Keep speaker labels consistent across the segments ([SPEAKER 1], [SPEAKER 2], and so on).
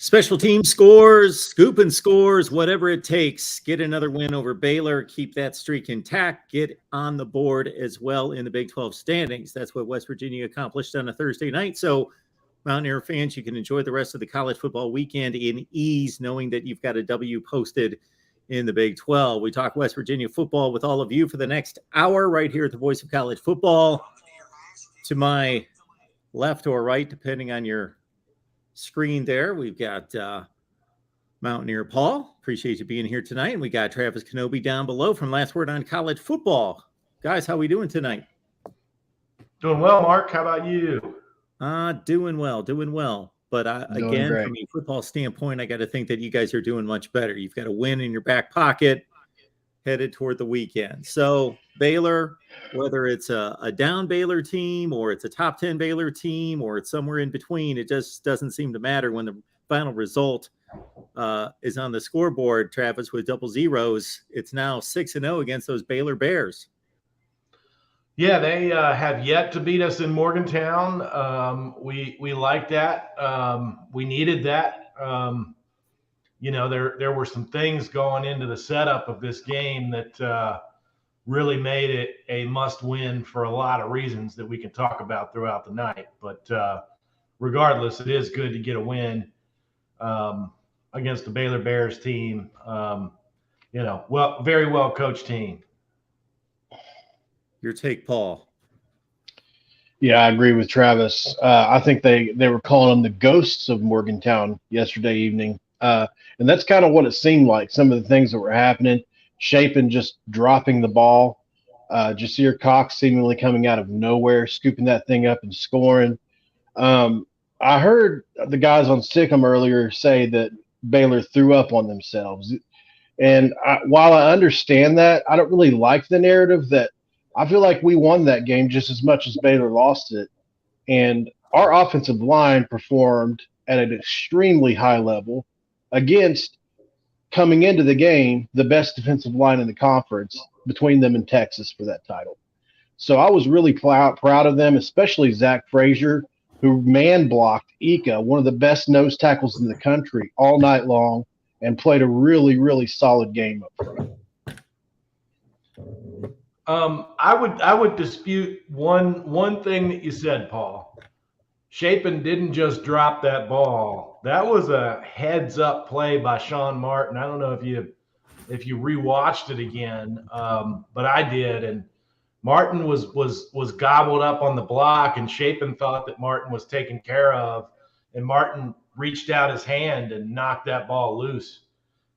[SPEAKER 1] Special team scores, scooping scores, whatever it takes. Get another win over Baylor. Keep that streak intact. Get on the board as well in the Big 12 standings. That's what West Virginia accomplished on a Thursday night. So, Mountaineer fans, you can enjoy the rest of the college football weekend in ease, knowing that you've got a W posted in the Big 12. We talk West Virginia football with all of you for the next hour right here at the Voice of College Football. To my left or right, depending on your screen there, we've got Mountaineer Paul. Appreciate you being here tonight. And we got Travis Kenobi down below from Last Word on College Football. Guys, how we doing tonight?
[SPEAKER 2] Doing well, Mark. How about you?
[SPEAKER 1] Doing well. But again,
[SPEAKER 3] great.
[SPEAKER 1] from a football standpoint, I got to think that you guys are doing much better. You've got a win in your back pocket headed toward the weekend. So Baylor, whether it's a down Baylor team or it's a top 10 Baylor team or it's somewhere in between, it just doesn't seem to matter when the final result is on the scoreboard. Travis, with double zeros, it's now 6-0 against those Baylor Bears.
[SPEAKER 2] Yeah, they have yet to beat us in Morgantown. We like that. We needed that. There were some things going into the setup of this game that really made it a must-win for a lot of reasons that we can talk about throughout the night. But regardless, it is good to get a win against the Baylor Bears team. Very well coached team.
[SPEAKER 1] Your take, Paul.
[SPEAKER 3] Yeah, I agree with Travis. I think they were calling them the ghosts of Morgantown yesterday evening. And that's kind of what it seemed like. Some of the things that were happening, Chapin just dropping the ball, Jasir Cox seemingly coming out of nowhere, scooping that thing up and scoring. I heard the guys on Sikkim earlier say that Baylor threw up on themselves. And while I understand that, I don't really like the narrative that I feel like we won that game just as much as Baylor lost it. And our offensive line performed at an extremely high level against, coming into the game, the best defensive line in the conference between them and Texas for that title. So I was really proud of them, especially Zach Frazier, who man-blocked Ika, one of the best nose tackles in the country, all night long, and played a really, really solid game up front.
[SPEAKER 2] I would dispute one thing that you said, Paul. Chapin didn't just drop that ball. That was a heads-up play by Sean Martin. I don't know if you rewatched it again, but I did. And Martin was gobbled up on the block, and Chapin thought that Martin was taken care of, and Martin reached out his hand and knocked that ball loose.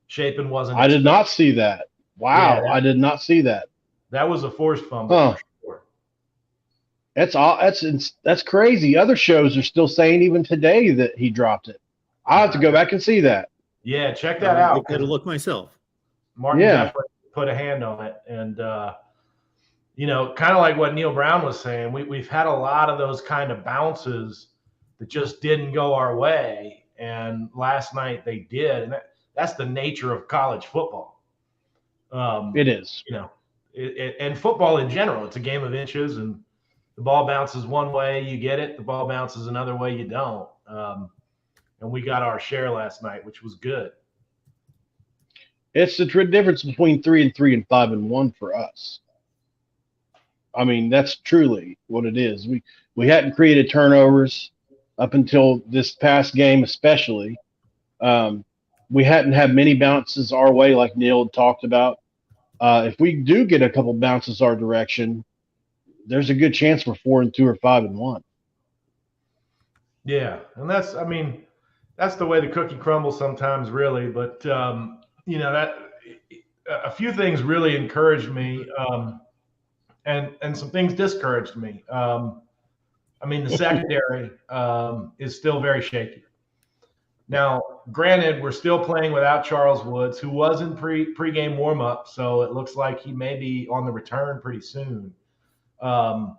[SPEAKER 2] Chapin wasn't.
[SPEAKER 3] I did not see that. Wow, yeah, I did not see that.
[SPEAKER 2] That was a forced fumble. For sure.
[SPEAKER 3] That's crazy. Other shows are still saying even today that he dropped it. I'll have to go back and see that.
[SPEAKER 2] Yeah, check that out.
[SPEAKER 1] I'll get a look myself.
[SPEAKER 2] Martin definitely put a hand on it. And, kind of like what Neil Brown was saying, we've had a lot of those kind of bounces that just didn't go our way. And last night they did. And that's the nature of college football.
[SPEAKER 3] It is.
[SPEAKER 2] And football in general, it's a game of inches, and the ball bounces one way, you get it. The ball bounces another way, you don't. And we got our share last night, which was good.
[SPEAKER 3] It's the difference between 3-3 and 5-1 for us. I mean, that's truly what it is. We hadn't created turnovers up until this past game, especially. We hadn't had many bounces our way, like Neil had talked about. If we do get a couple bounces our direction, there's a good chance we're 4-2 or 5-1.
[SPEAKER 2] Yeah, and that's the way the cookie crumbles sometimes, really. But that a few things really encouraged me, and some things discouraged me. The secondary is still very shaky. Now, granted, we're still playing without Charles Woods, who was in pregame warm-up, so it looks like he may be on the return pretty soon. And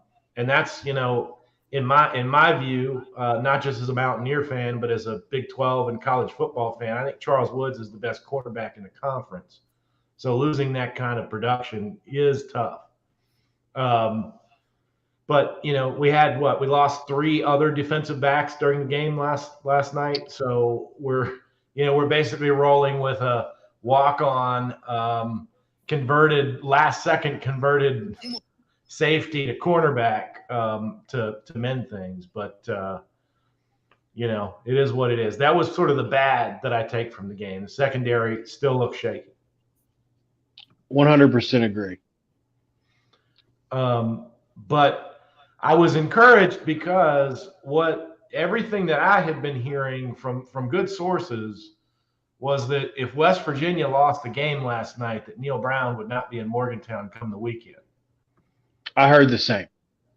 [SPEAKER 2] that's, in my view, not just as a Mountaineer fan, but as a Big 12 and college football fan, I think Charles Woods is the best quarterback in the conference. So losing that kind of production is tough. But we lost 3 other defensive backs during the game last night. So we're basically rolling with a walk-on last second converted safety to cornerback to mend things. But it is what it is. That was sort of the bad that I take from the game. The secondary still looks shaky.
[SPEAKER 3] 100% agree.
[SPEAKER 2] But I was encouraged because everything that I had been hearing from good sources was that if West Virginia lost the game last night, that Neil Brown would not be in Morgantown come the weekend.
[SPEAKER 3] I heard the same.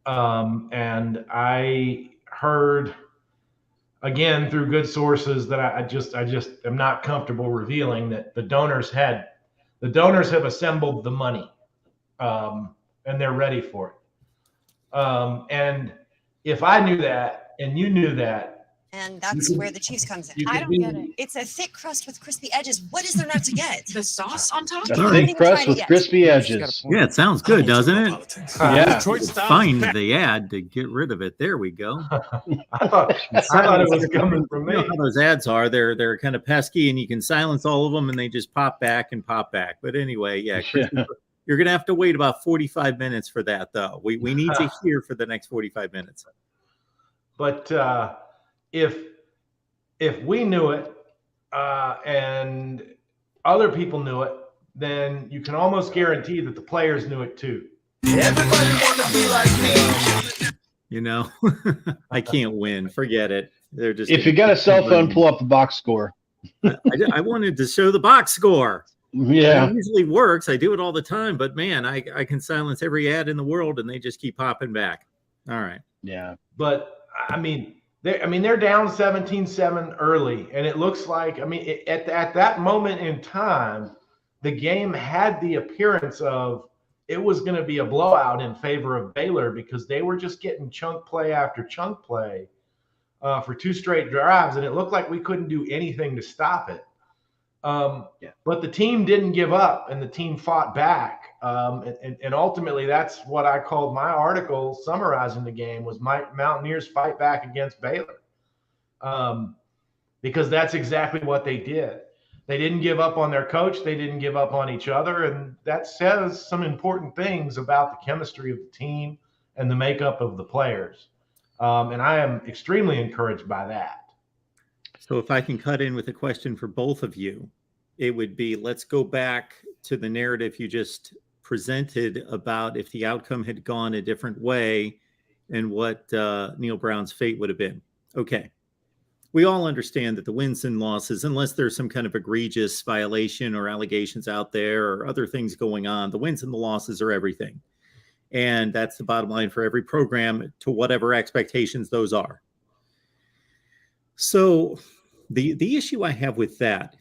[SPEAKER 2] And I heard again through good sources that I just am not comfortable revealing that the donors have assembled the money, and they're ready for it. And if I knew that and you knew that,
[SPEAKER 4] and that's where the cheese comes in.
[SPEAKER 5] I don't get it.
[SPEAKER 4] It's a thick crust with crispy edges. What is there not to get?
[SPEAKER 5] The sauce on top?
[SPEAKER 3] A
[SPEAKER 1] All
[SPEAKER 3] thick
[SPEAKER 1] right.
[SPEAKER 3] crust with crispy edges.
[SPEAKER 1] Yeah, it sounds good, doesn't it?
[SPEAKER 3] Yeah.
[SPEAKER 1] Find the ad to get rid of it. There we go.
[SPEAKER 2] I thought it was coming from me.
[SPEAKER 1] You know how those ads are. They're kind of pesky, and you can silence all of them, and they just pop back and pop back. But anyway, yeah. You're going to have to wait about 45 minutes for that, though. We need to hear for the next 45 minutes.
[SPEAKER 2] But if we knew it and other people knew it, then you can almost guarantee that the players knew it too.
[SPEAKER 6] Everybody want to be like me.
[SPEAKER 1] I can't win. Forget it. They're just.
[SPEAKER 3] If you got a cell phone, pull up the box score.
[SPEAKER 1] I wanted to show the box score.
[SPEAKER 3] Yeah.
[SPEAKER 1] It usually works. I do it all the time, but man, I can silence every ad in the world and they just keep popping back. All right.
[SPEAKER 3] Yeah.
[SPEAKER 2] But they're down 17-7 early, and it looks like at that moment in time, the game had the appearance of it was going to be a blowout in favor of Baylor because they were just getting chunk play after chunk play for 2 straight drives, and it looked like we couldn't do anything to stop it. But the team didn't give up, and the team fought back. And ultimately, that's what I called my article summarizing the game was Mountaineers fight back against Baylor. Because that's exactly what they did. They didn't give up on their coach. They didn't give up on each other. And that says some important things about the chemistry of the team and the makeup of the players. And I am extremely encouraged by that.
[SPEAKER 1] So if I can cut in with a question for both of you, it would be, let's go back to the narrative you just presented about if the outcome had gone a different way and what Neil Brown's fate would have been. Okay. We all understand that the wins and losses, unless there's some kind of egregious violation or allegations out there or other things going on, the wins and the losses are everything. And that's the bottom line for every program to whatever expectations those are. So the issue I have with that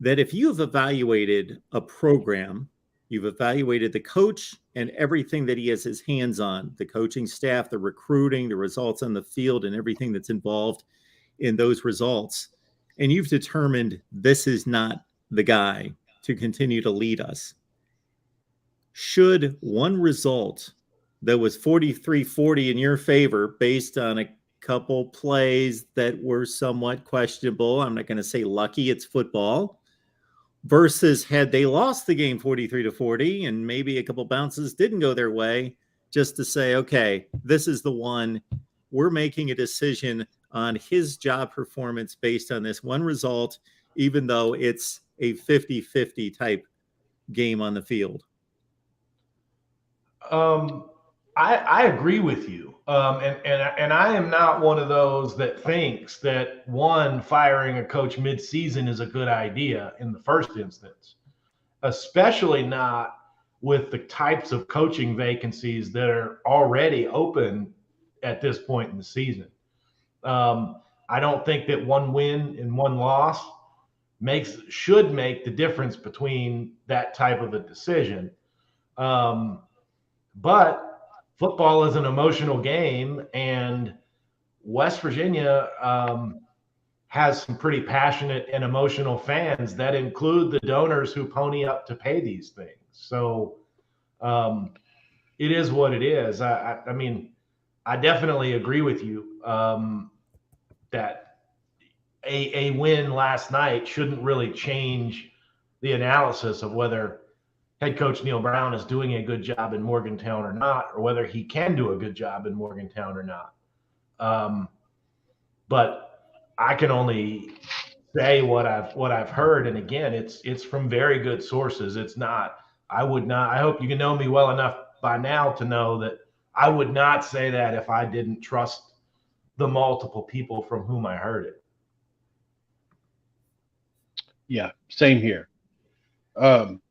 [SPEAKER 1] if you've evaluated a program, you've evaluated the coach and everything that he has his hands on, the coaching staff, the recruiting, the results on the field, and everything that's involved in those results, and you've determined this is not the guy to continue to lead us. Should one result that was 43-40 in your favor based on a couple plays that were somewhat questionable, I'm not going to say lucky, it's football, versus had they lost the game 43-40 and maybe a couple bounces didn't go their way, just to say, okay, this is the one, we're making a decision on his job performance based on this one result, even though it's a 50-50 type game on the field?
[SPEAKER 2] I agree with you. And I am not one of those that thinks that firing a coach mid-season is a good idea in the first instance, especially not with the types of coaching vacancies that are already open at this point in the season. I don't think that one win and one loss should make the difference between that type of a decision. But football is an emotional game, and West Virginia has some pretty passionate and emotional fans that include the donors who pony up to pay these things. So it is what it is. I mean, I definitely agree with you that a win last night shouldn't really change the analysis of whether head coach Neil Brown is doing a good job in Morgantown or not, or whether he can do a good job in Morgantown or not. But I can only say what I've heard, and again, it's from very good sources. It's not. I hope you can know me well enough by now to know that I would not say that if I didn't trust the multiple people from whom I heard it.
[SPEAKER 3] Yeah, same here. And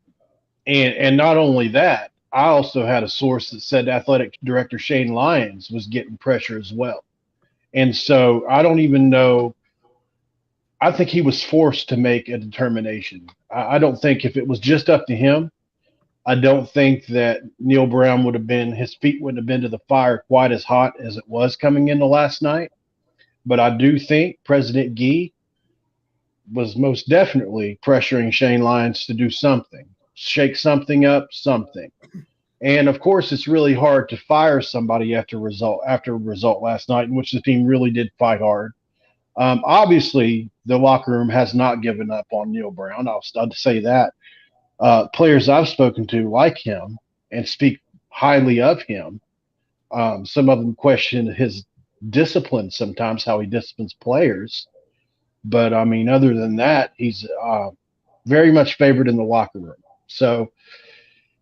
[SPEAKER 3] not only that, I also had a source that said athletic director Shane Lyons was getting pressure as well. And so I don't even know. I think he was forced to make a determination. I don't think if it was just up to him, I don't think that Neil Brown his feet wouldn't have been to the fire quite as hot as it was coming into last night. But I do think President Gee was most definitely pressuring Shane Lyons to do something, shake something up, something. And of course, it's really hard to fire somebody after a result last night in which the team really did fight hard. Obviously, the locker room has not given up on Neil Brown. I'll say that. Players I've spoken to like him and speak highly of him. Some of them question his discipline sometimes, how he disciplines players. But, I mean, other than that, he's very much favored in the locker room. So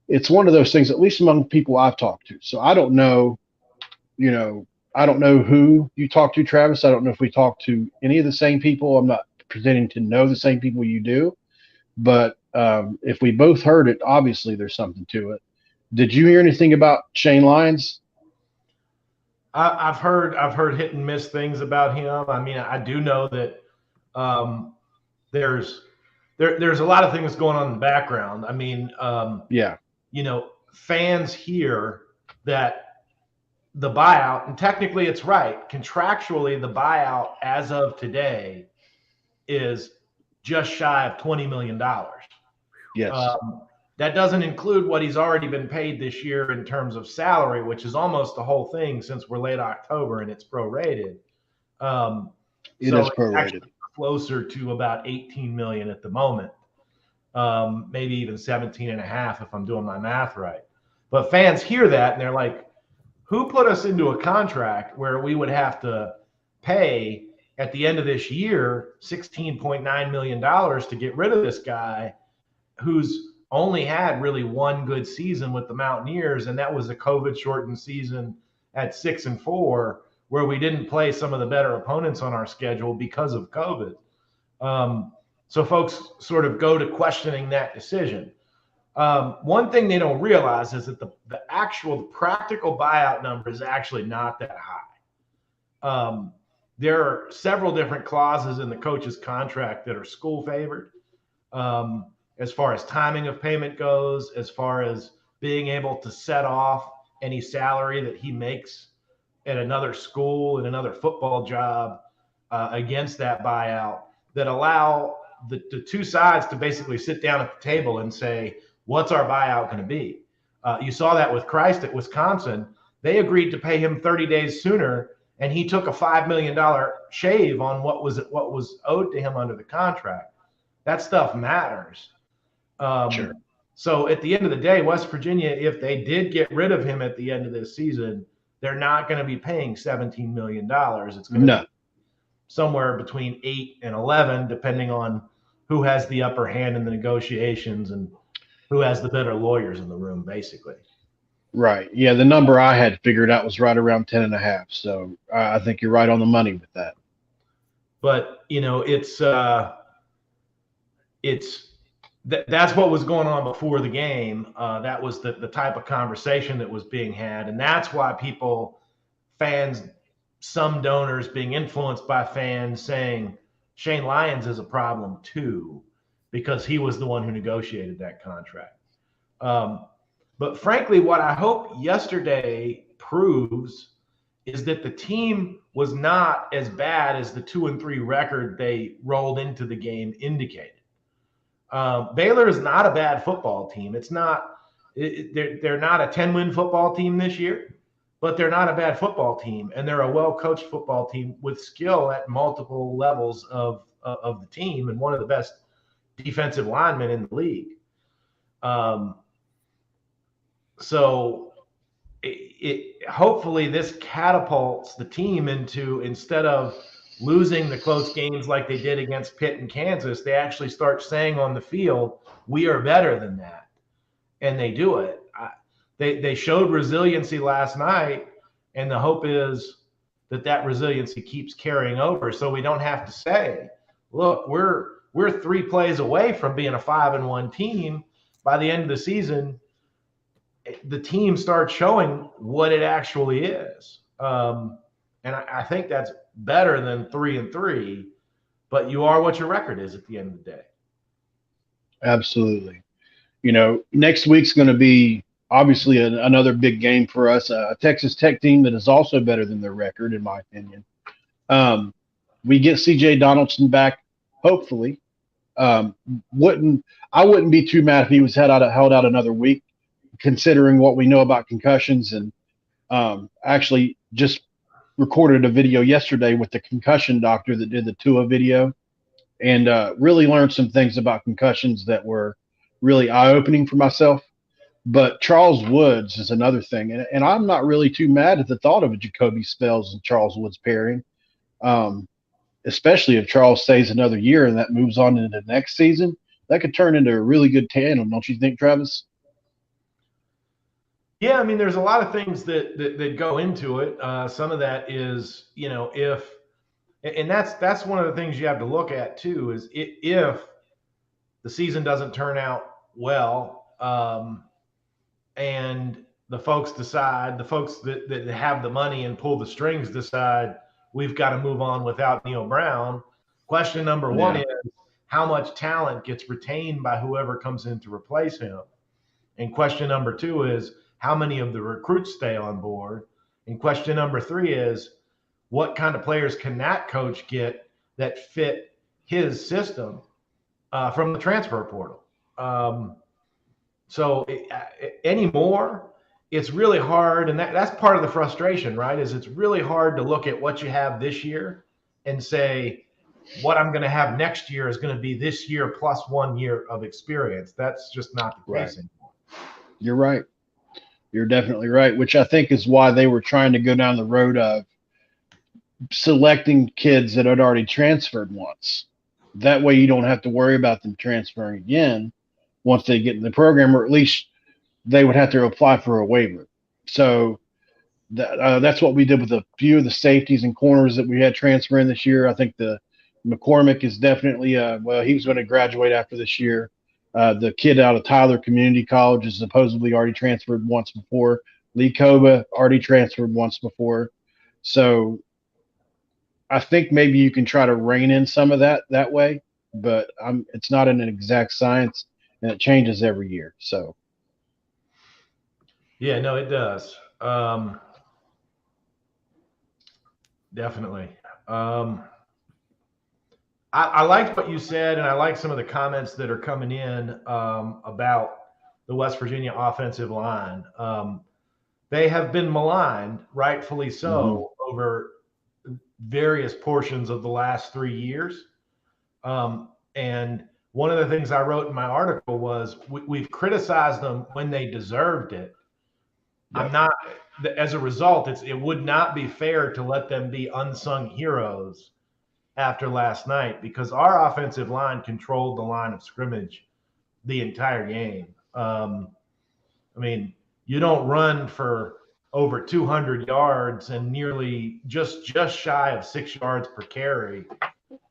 [SPEAKER 3] it's one of those things, at least among people I've talked to. So I don't know, I don't know who you talk to, Travis. I don't know if we talk to any of the same people. I'm not pretending to know the same people you do. But if we both heard it, obviously there's something to it. Did you hear anything about Shane Lyons?
[SPEAKER 2] I've heard hit and miss things about him. I mean, I do know that there's a lot of things going on in the background. I mean, fans hear that the buyout, and technically it's right. Contractually, the buyout as of today is just shy of $20 million.
[SPEAKER 3] Yes.
[SPEAKER 2] That doesn't include what he's already been paid this year in terms of salary, which is almost the whole thing since we're late October and it's prorated.
[SPEAKER 3] It is prorated.
[SPEAKER 2] Closer to about 18 million at the moment, maybe even 17 and a half if I'm doing my math right. But fans hear that and they're like, who put us into a contract where we would have to pay at the end of this year $16.9 million to get rid of this guy who's only had really one good season with the Mountaineers, and that was a COVID-shortened season at 6-4, where we didn't play some of the better opponents on our schedule because of COVID. So folks sort of go to questioning that decision. One thing they don't realize is that the actual practical buyout number is actually not that high. There are several different clauses in the coach's contract that are school favored, as far as timing of payment goes, as far as being able to set off any salary that he makes at another school and another football job against that buyout, that allow the two sides to basically sit down at the table and say, what's our buyout going to be? You saw that with Christ at Wisconsin. They agreed to pay him 30 days sooner, and he took a $5 million shave on what was owed to him under the contract. That stuff matters.
[SPEAKER 3] Sure.
[SPEAKER 2] So at the end of the day, West Virginia, if they did get rid of him at the end of this season, they're not going to be paying $17 million. It's going to be somewhere between 8 and 11, depending on who has the upper hand in the negotiations and who has the better lawyers in the room, basically.
[SPEAKER 3] Right. Yeah, the number I had figured out was right around 10.5. So I think you're right on the money with that.
[SPEAKER 2] But that's what was going on before the game. That was the type of conversation that was being had. And that's why fans, some donors being influenced by fans saying Shane Lyons is a problem too, because he was the one who negotiated that contract. But frankly, what I hope yesterday proves is that the team was not as bad as the 2-3 record they rolled into the game indicated. Baylor is not a bad football team. They're not a 10-win football team this year, but they're not a bad football team, and they're a well-coached football team with skill at multiple levels of the team, and one of the best defensive linemen in the league. So hopefully this catapults the team into, instead of losing the close games like they did against Pitt and Kansas, they actually start saying on the field, we are better than that. And they do it. They showed resiliency last night, and the hope is that resiliency keeps carrying over, so we don't have to say, look, we're 3 plays away from being a 5-1 team. By the end of the season, the team starts showing what it actually is. And I think that's better than 3-3, but you are what your record is at the end of the day.
[SPEAKER 3] Absolutely. Next week's going to be obviously another big game for us, a Texas Tech team that is also better than their record, in my opinion. We get C.J. Donaldson back, hopefully. I wouldn't be too mad if he was held out another week, considering what we know about concussions, and actually just recorded a video yesterday with the concussion doctor that did the Tua video, and really learned some things about concussions that were really eye-opening for myself. But Charles Woods is another thing, and I'm not really too mad at the thought of a Jacoby Spells and Charles Woods pairing, especially if Charles stays another year and that moves on into the next season. That could turn into a really good tandem, don't you think, Travis?
[SPEAKER 2] Yeah, I mean, there's a lot of things that go into it. Some of that is, and that's one of the things you have to look at too, is if the season doesn't turn out well, and the folks that have the money and pull the strings decide we've got to move on without Neil Brown. Question number one is, how much talent gets retained by whoever comes in to replace him? And question number two is, how many of the recruits stay on board? And question number three is, what kind of players can that coach get that fit his system from the transfer portal? So anymore, it's really hard, and that's part of the frustration, right? Is it's really hard to look at what you have this year and say, what I'm going to have next year is going to be this year plus 1 year of experience. That's just not the case anymore.
[SPEAKER 3] You're right. You're definitely right, which I think is why they were trying to go down the road of selecting kids that had already transferred once. That way you don't have to worry about them transferring again once they get in the program, or at least they would have to apply for a waiver. So that's what we did with a few of the safeties and corners that we had transferring this year. I think the McCormick is definitely he was going to graduate after this year. The kid out of Tyler Community College is supposedly already transferred once before. Lee Koba already transferred once before. So I think maybe you can try to rein in some of that way, but it's not an exact science, and it changes every year. So
[SPEAKER 2] yeah, no, it does. Definitely. I liked what you said, and I like some of the comments that are coming in about the West Virginia offensive line. They have been maligned, rightfully so, over various portions of the last 3 years. And one of the things I wrote in my article was we've criticized them when they deserved it. Yeah. As a result, it would not be fair to let them be unsung heroes after last night, because our offensive line controlled the line of scrimmage the entire game. I mean, you don't run for over 200 yards and nearly just shy of 6 yards per carry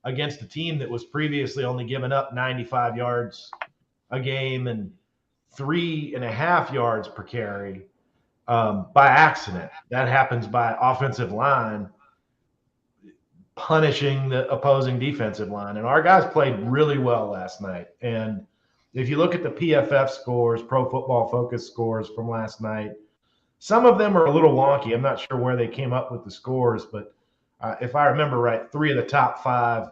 [SPEAKER 2] against a team that was previously only giving up 95 yards a game and 3.5 yards per carry by accident. That happens by offensive line punishing the opposing defensive line. And our guys played really well last night. And if you look at the PFF scores, Pro Football Focus scores from last night, some of them are a little wonky. I'm not sure where they came up with the scores, but if I remember right, 3 of the top 5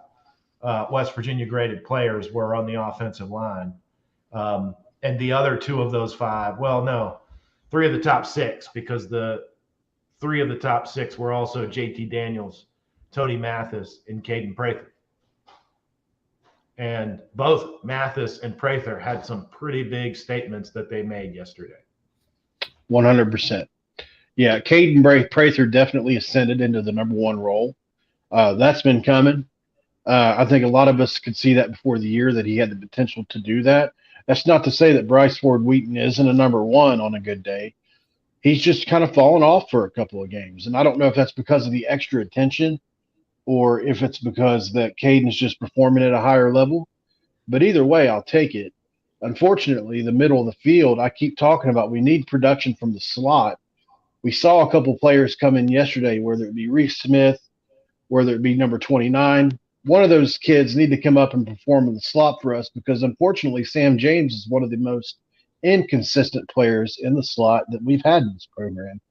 [SPEAKER 2] West Virginia graded players were on the offensive line. And the other 2 of those 5, 3 of the top 6, because the 3 of the top 6 were also JT Daniels, Tony Mathis, and Caden Prather. And both Mathis and Prather had some pretty big statements that they made yesterday.
[SPEAKER 3] 100%. Yeah, Caden Prather definitely ascended into the number 1 role. That's been coming. I think a lot of us could see that before the year, that he had the potential to do that. That's not to say that Bryce Ford Wheaton isn't a number 1 on a good day. He's just kind of fallen off for a couple of games. And I don't know if that's because of the extra attention or if it's because that Caden's just performing at a higher level. But either way, I'll take it. Unfortunately, the middle of the field, I keep talking about we need production from the slot. We saw a couple players come in yesterday, whether it be Reese Smith, whether it be number 29. One of those kids need to come up and perform in the slot for us, because unfortunately Sam James is one of the most inconsistent players in the slot that we've had in this program.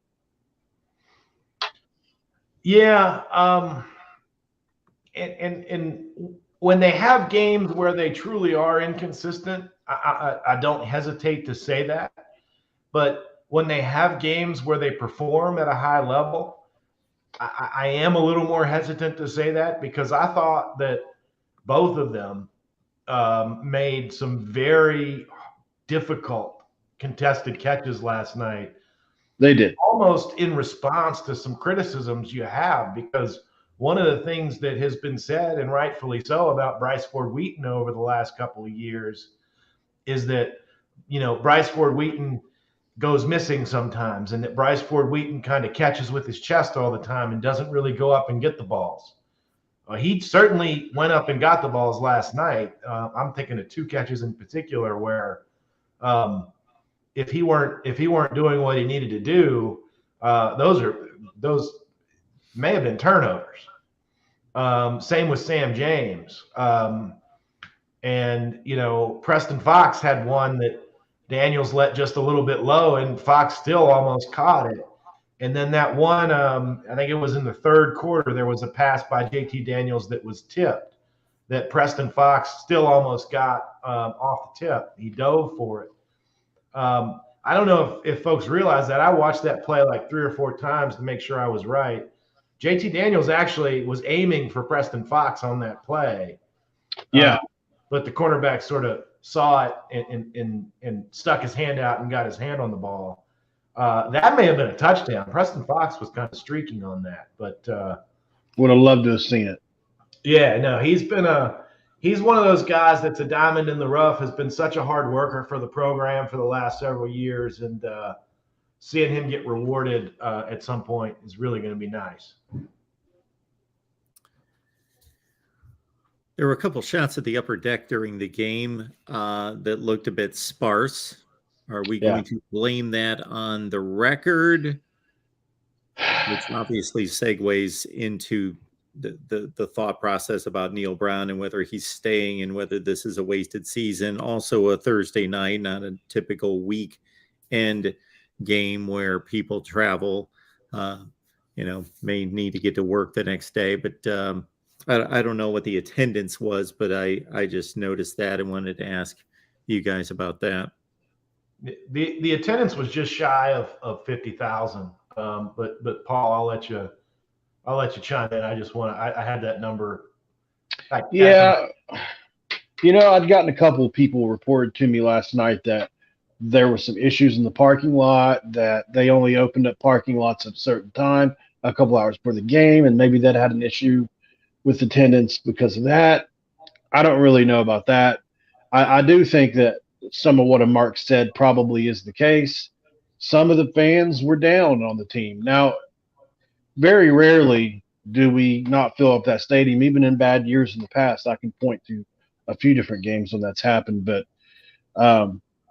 [SPEAKER 2] Yeah. And when they have games where they truly are inconsistent, I don't hesitate to say that. But when they have games where they perform at a high level, I am a little more hesitant to say that, because I thought that both of them made some very difficult contested catches last night.
[SPEAKER 3] They did.
[SPEAKER 2] Almost in response to some criticisms you have, because one of the things that has been said, and rightfully so, about Bryce Ford Wheaton over the last couple of years is that, Bryce Ford Wheaton goes missing sometimes, and that Bryce Ford Wheaton kind of catches with his chest all the time and doesn't really go up and get the balls. He certainly went up and got the balls last night. I'm thinking of 2 catches in particular where if he weren't doing what he needed to do, those may have been turnovers. Same with Sam James. And Preston Fox had one that Daniels let just a little bit low, and Fox still almost caught it. And then that one, I think it was in the 3rd quarter, there was a pass by JT Daniels that was tipped that Preston Fox still almost got off the tip. He dove for it. I don't know if folks realize that. I watched that play like 3 or 4 times to make sure I was right. JT Daniels actually was aiming for Preston Fox on that play.
[SPEAKER 3] Yeah.
[SPEAKER 2] But the cornerback sort of saw it and stuck his hand out and got his hand on the ball. That may have been a touchdown. Preston Fox was kind of streaking on that, but
[SPEAKER 3] would have loved to have seen it.
[SPEAKER 2] Yeah, no, he's one of those guys that's a diamond in the rough, has been such a hard worker for the program for the last several years, and seeing him get rewarded at some point is really going to be nice.
[SPEAKER 1] There were a couple shots at the upper deck during the game that looked a bit sparse. Are we going to blame that on the record? Which obviously segues into the thought process about Neil Brown and whether he's staying and whether this is a wasted season. Also a Thursday night, not a typical weekend game where people travel, may need to get to work the next day. But I don't know what the attendance was, but I just noticed that and wanted to ask you guys about that.
[SPEAKER 2] The attendance was just shy of 50,000. But Paul, I'll let you chime in. I had that number. I'd
[SPEAKER 3] gotten a couple of people reported to me last night that there were some issues in the parking lot, that they only opened up parking lots at a certain time, a couple hours before the game, and maybe that had an issue with attendance because of that. I don't really know about that. I do think that some of what Mark said probably is the case. Some of the fans were down on the team. Now, very rarely do we not fill up that stadium, even in bad years in the past. I can point to a few different games when that's happened, but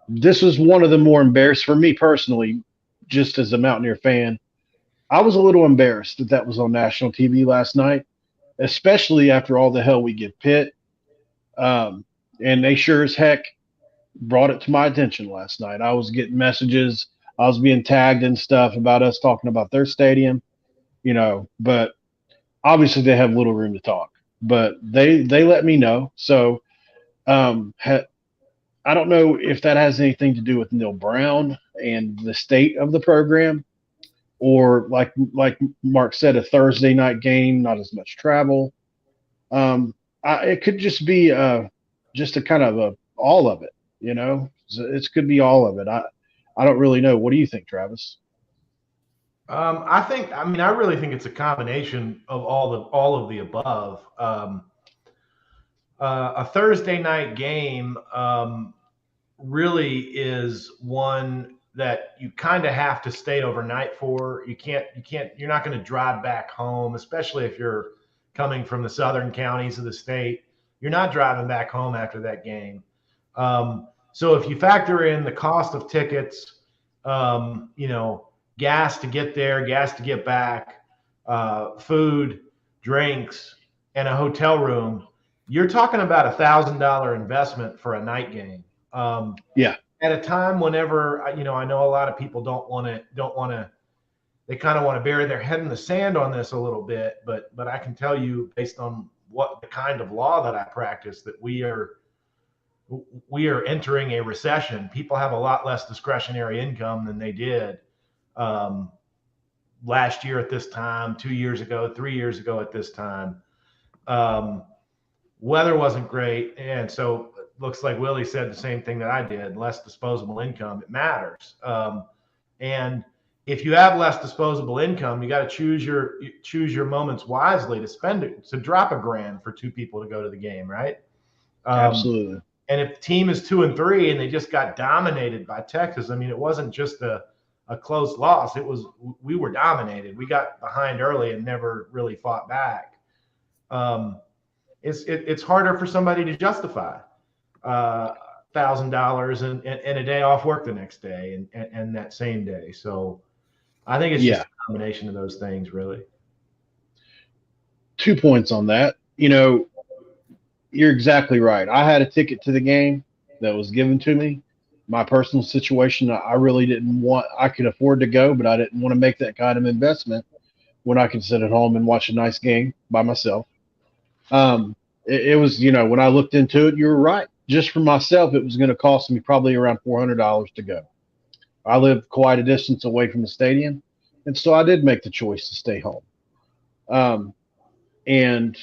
[SPEAKER 3] this was one of the more embarrassed for me personally, just as a Mountaineer fan. I was a little embarrassed that was on national TV last night, especially after all the hell we give Pitt. And they sure as heck brought it to my attention last night. I was getting messages. I was being tagged and stuff about us talking about their stadium, but obviously they have little room to talk, but they let me know. So I don't know if that has anything to do with Neil Brown and the state of the program, or like Mark said, a Thursday night game, not as much travel. It could just be just a kind of all of it, you know. So it could be all of it. I don't really know. What do you think, Travis?
[SPEAKER 2] I really think it's a combination of all of the above. A Thursday night game really is one that you kind of have to stay overnight for. You're not going to drive back home, especially if you're coming from the southern counties of the state. You're not driving back home after that game. So if you factor in the cost of tickets, gas to get there, gas to get back, food, drinks, and a hotel room, you're talking about $1,000 investment for a night game.
[SPEAKER 3] Yeah.
[SPEAKER 2] At a time whenever, I know a lot of people they kind of want to bury their head in the sand on this a little bit, but I can tell you, based on what the kind of law that I practice, that we are entering a recession. People have a lot less discretionary income than they did last year at this time, 2 years ago, 3 years ago at this time. Weather wasn't great, and so looks like Willie said the same thing that I did. Less disposable income, it matters. And if you have less disposable income, you got to choose your moments wisely to spend it, to drop $1,000 for 2 people to go to the game, right?
[SPEAKER 3] Absolutely.
[SPEAKER 2] And if the team is 2-3 and they just got dominated by Texas, it wasn't just a close loss. We were dominated. We got behind early and never really fought back. It's harder for somebody to justify $1,000 and a day off work the next day and that same day. So I think it's just a combination of those things, really.
[SPEAKER 3] 2 points on that. You're exactly right. I had a ticket to the game that was given to me. My personal situation, I really didn't want. I could afford to go, but I didn't want to make that kind of investment when I could sit at home and watch a nice game by myself. It was, when I looked into it, you were right. Just for myself, it was going to cost me probably around $400 to go. I live quite a distance away from the stadium, and so I did make the choice to stay home. And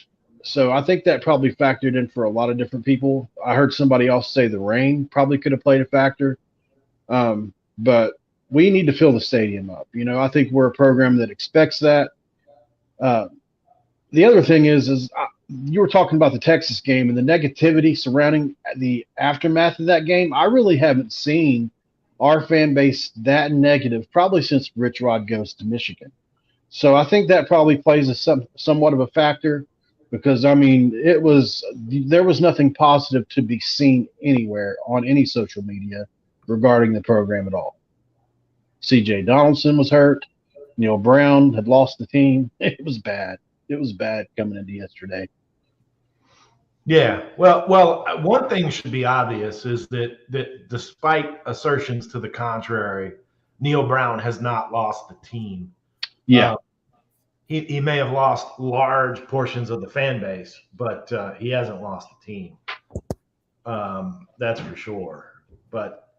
[SPEAKER 3] so I think that probably factored in for a lot of different people. I heard somebody else say the rain probably could have played a factor. But we need to fill the stadium up. I think we're a program that expects that. The other thing is you were talking about the Texas game and the negativity surrounding the aftermath of that game. I really haven't seen our fan base that negative probably since Rich Rod goes to Michigan. So I think that probably plays somewhat of a factor, because there was nothing positive to be seen anywhere on any social media regarding the program at all. CJ Donaldson was hurt. Neil Brown had lost the team. It was bad. It was bad coming into yesterday.
[SPEAKER 2] Yeah. Well, one thing should be obvious is that despite assertions to the contrary, Neil Brown has not lost the team.
[SPEAKER 3] Yeah.
[SPEAKER 2] He may have lost large portions of the fan base, but he hasn't lost the team. That's for sure. But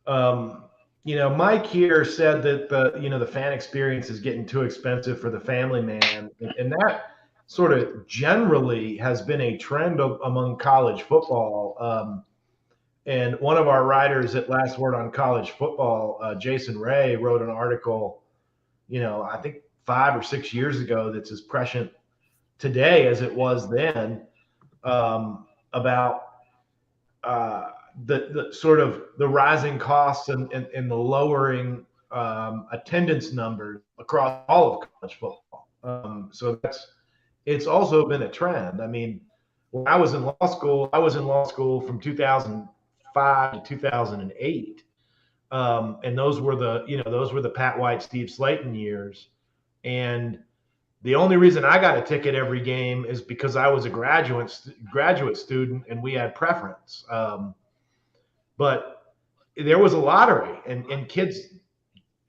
[SPEAKER 2] Mike here said that the fan experience is getting too expensive for the family man, and that sort of generally has been a trend among college football. And one of our writers at Last Word on College Football, Jason Ray, wrote an article, I think 5 or 6 years ago, that's as prescient today as it was then, about the sort of the rising costs and the lowering attendance numbers across all of college football. So it's also been a trend. When I was in law school from 2005 to 2008. And those were the Pat White, Steve Slayton years. And the only reason I got a ticket every game is because I was a graduate student and we had preference. But there was a lottery, and kids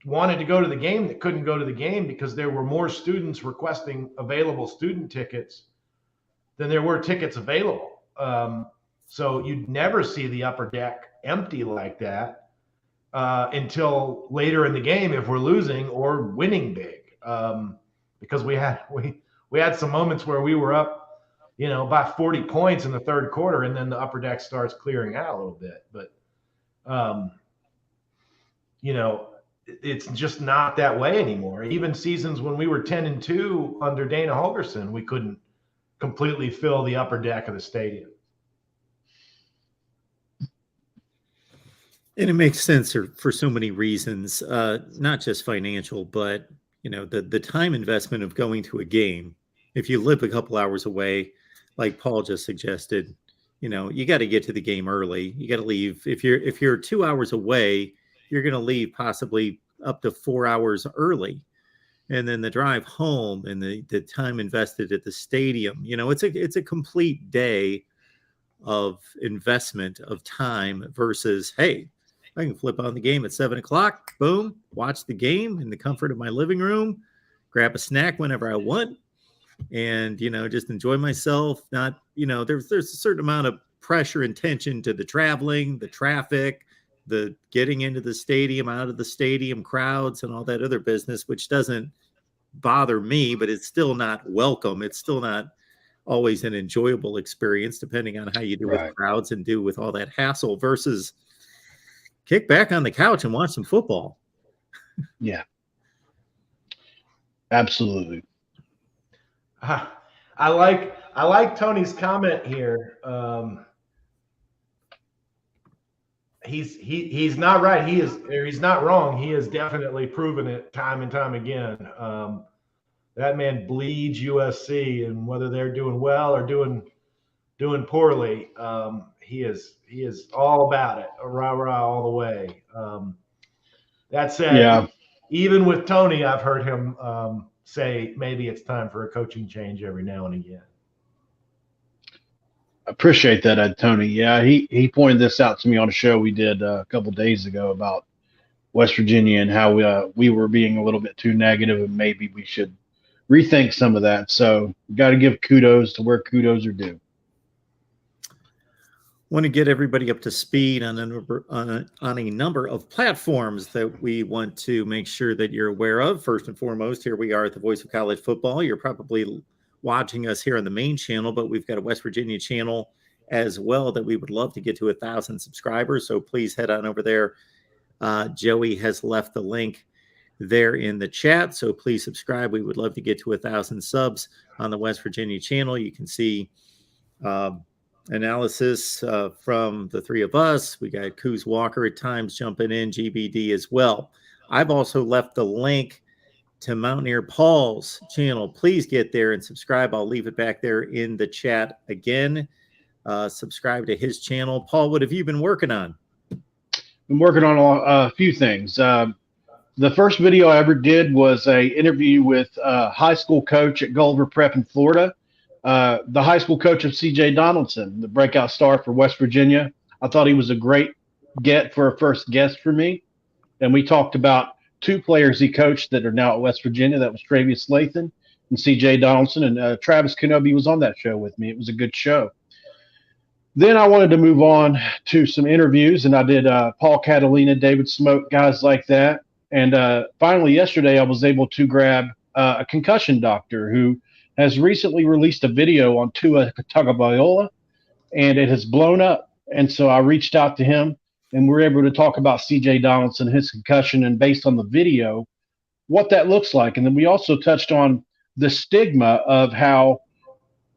[SPEAKER 2] wanted to go to the game that couldn't go to the game because there were more students requesting available student tickets than there were tickets available. So you'd never see the upper deck empty like that. until later in the game if we're losing or winning big, because we had some moments where we were up, by 40 points in the third quarter, and then the upper deck starts clearing out a little bit. But it's just not that way anymore. Even seasons when we were 10-2 under Dana Holgerson, we couldn't completely fill the upper deck of the stadium.
[SPEAKER 1] And it makes sense for so many reasons, not just financial, but the time investment of going to a game. If you live a couple hours away, like Paul just suggested, you got to get to the game early. You got to leave. If you're 2 hours away, you're going to leave possibly up to 4 hours early. And then the drive home and the time invested at the stadium, it's a complete day of investment of time versus, hey, I can flip on the game at 7:00, boom, watch the game in the comfort of my living room, grab a snack whenever I want, and, just enjoy myself. Not, there's a certain amount of pressure and tension to the traveling, the traffic, the getting into the stadium, out of the stadium, crowds, and all that other business, which doesn't bother me, but it's still not welcome. It's still not always an enjoyable experience, depending on how you do with crowds and do with all that hassle versus kick back on the couch and watch some football.
[SPEAKER 3] Yeah, absolutely.
[SPEAKER 2] I like Tony's comment here. He's not right. He's not wrong. He has definitely proven it time and time again. That man bleeds USC, and whether they're doing well or doing poorly, he is all about it. Rah rah all the way. That said, even with Tony, I've heard him say maybe it's time for a coaching change every now and again.
[SPEAKER 3] Appreciate that, Tony. Yeah, he pointed this out to me on a show we did a couple days ago about West Virginia and how we were being a little bit too negative, and maybe we should rethink some of that. So got to give kudos to where kudos are due.
[SPEAKER 1] Want to get everybody up to speed on a number of platforms that we want to make sure that you're aware of. First and foremost, here we are at the Voice of College Football. You're probably watching us here on the main channel, but we've got a West Virginia channel as well that we would love to get to 1,000 subscribers. So please head on over there. Joey has left the link there in the chat. So please subscribe. We would love to get to 1,000 subs on the West Virginia channel. You can see analysis from the three of us. We got Coos Walker at times jumping in, GBD as well. I've also left the link to Mountaineer Paul's channel. Please get there and subscribe. I'll leave it back there in the chat again. Subscribe to his channel. Paul, what have you been working on?
[SPEAKER 3] Been working on a few things. The first video I ever did was a interview with a high school coach at Gulliver Prep in Florida. The high school coach of C.J. Donaldson, the breakout star for West Virginia. I thought he was a great get for a first guest for me. And we talked about two players he coached that are now at West Virginia. That was Travius Lathan and C.J. Donaldson. And Travis Kenobi was on that show with me. It was a good show. Then I wanted to move on to some interviews, and I did Paul Catalina, David Smoke, guys like that. And finally, yesterday, I was able to grab a concussion doctor who has recently released a video on Tua Tagovailoa, and it has blown up. And so I reached out to him, and we're able to talk about C.J. Donaldson, his concussion, and based on the video, what that looks like. And then we also touched on the stigma of how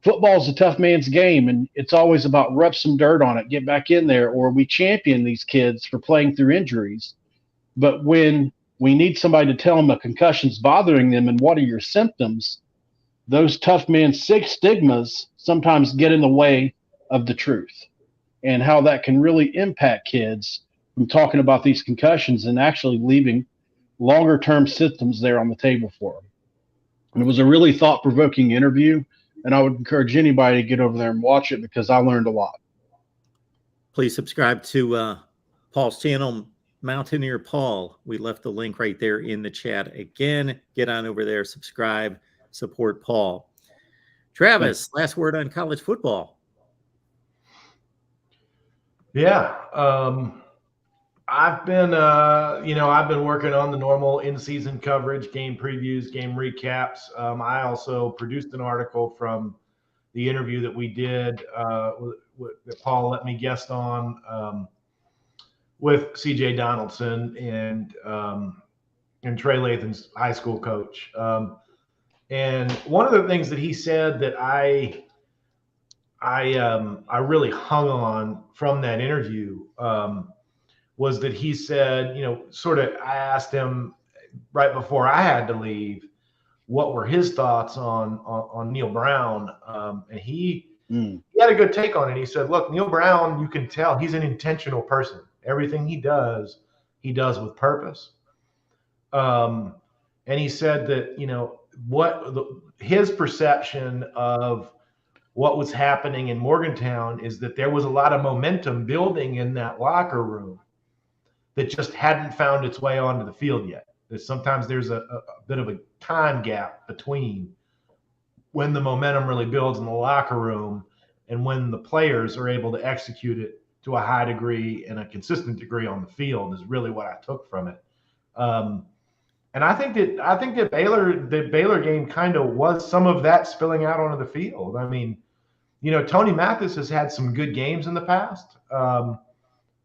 [SPEAKER 3] football is a tough man's game, and it's always about rub some dirt on it, get back in there, or we champion these kids for playing through injuries. But when we need somebody to tell them a concussion's bothering them and what are your symptoms, those tough man stigmas sometimes get in the way of the truth, and how that can really impact kids from talking about these concussions and actually leaving longer term symptoms there on the table for them. And it was a really thought-provoking interview, and I would encourage anybody to get over there and watch it because I learned a lot.
[SPEAKER 1] Please subscribe to Paul's channel, Mountaineer Paul. We left the link right there in the chat. Again, get on over there, subscribe, support Paul. Travis, last word on college football.
[SPEAKER 2] Yeah. I've been, I've been working on the normal in-season coverage, game previews, game recaps. I also produced an article from the interview that we did that Paul let me guest on with C.J. Donaldson and Trey Lathan's high school coach. And one of the things that he said that I really hung on from that interview was that he said, I asked him right before I had to leave, what were his thoughts on Neil Brown? And he had a good take on it. He said, look, Neil Brown, you can tell he's an intentional person. Everything he does with purpose. And he said that, his perception of what was happening in Morgantown is that there was a lot of momentum building in that locker room that just hadn't found its way onto the field yet. That sometimes there's a bit of a time gap between when the momentum really builds in the locker room and when the players are able to execute it to a high degree and a consistent degree on the field is really what I took from it. And I think that Baylor game kind of was some of that spilling out onto the field. I mean, Tony Mathis has had some good games in the past.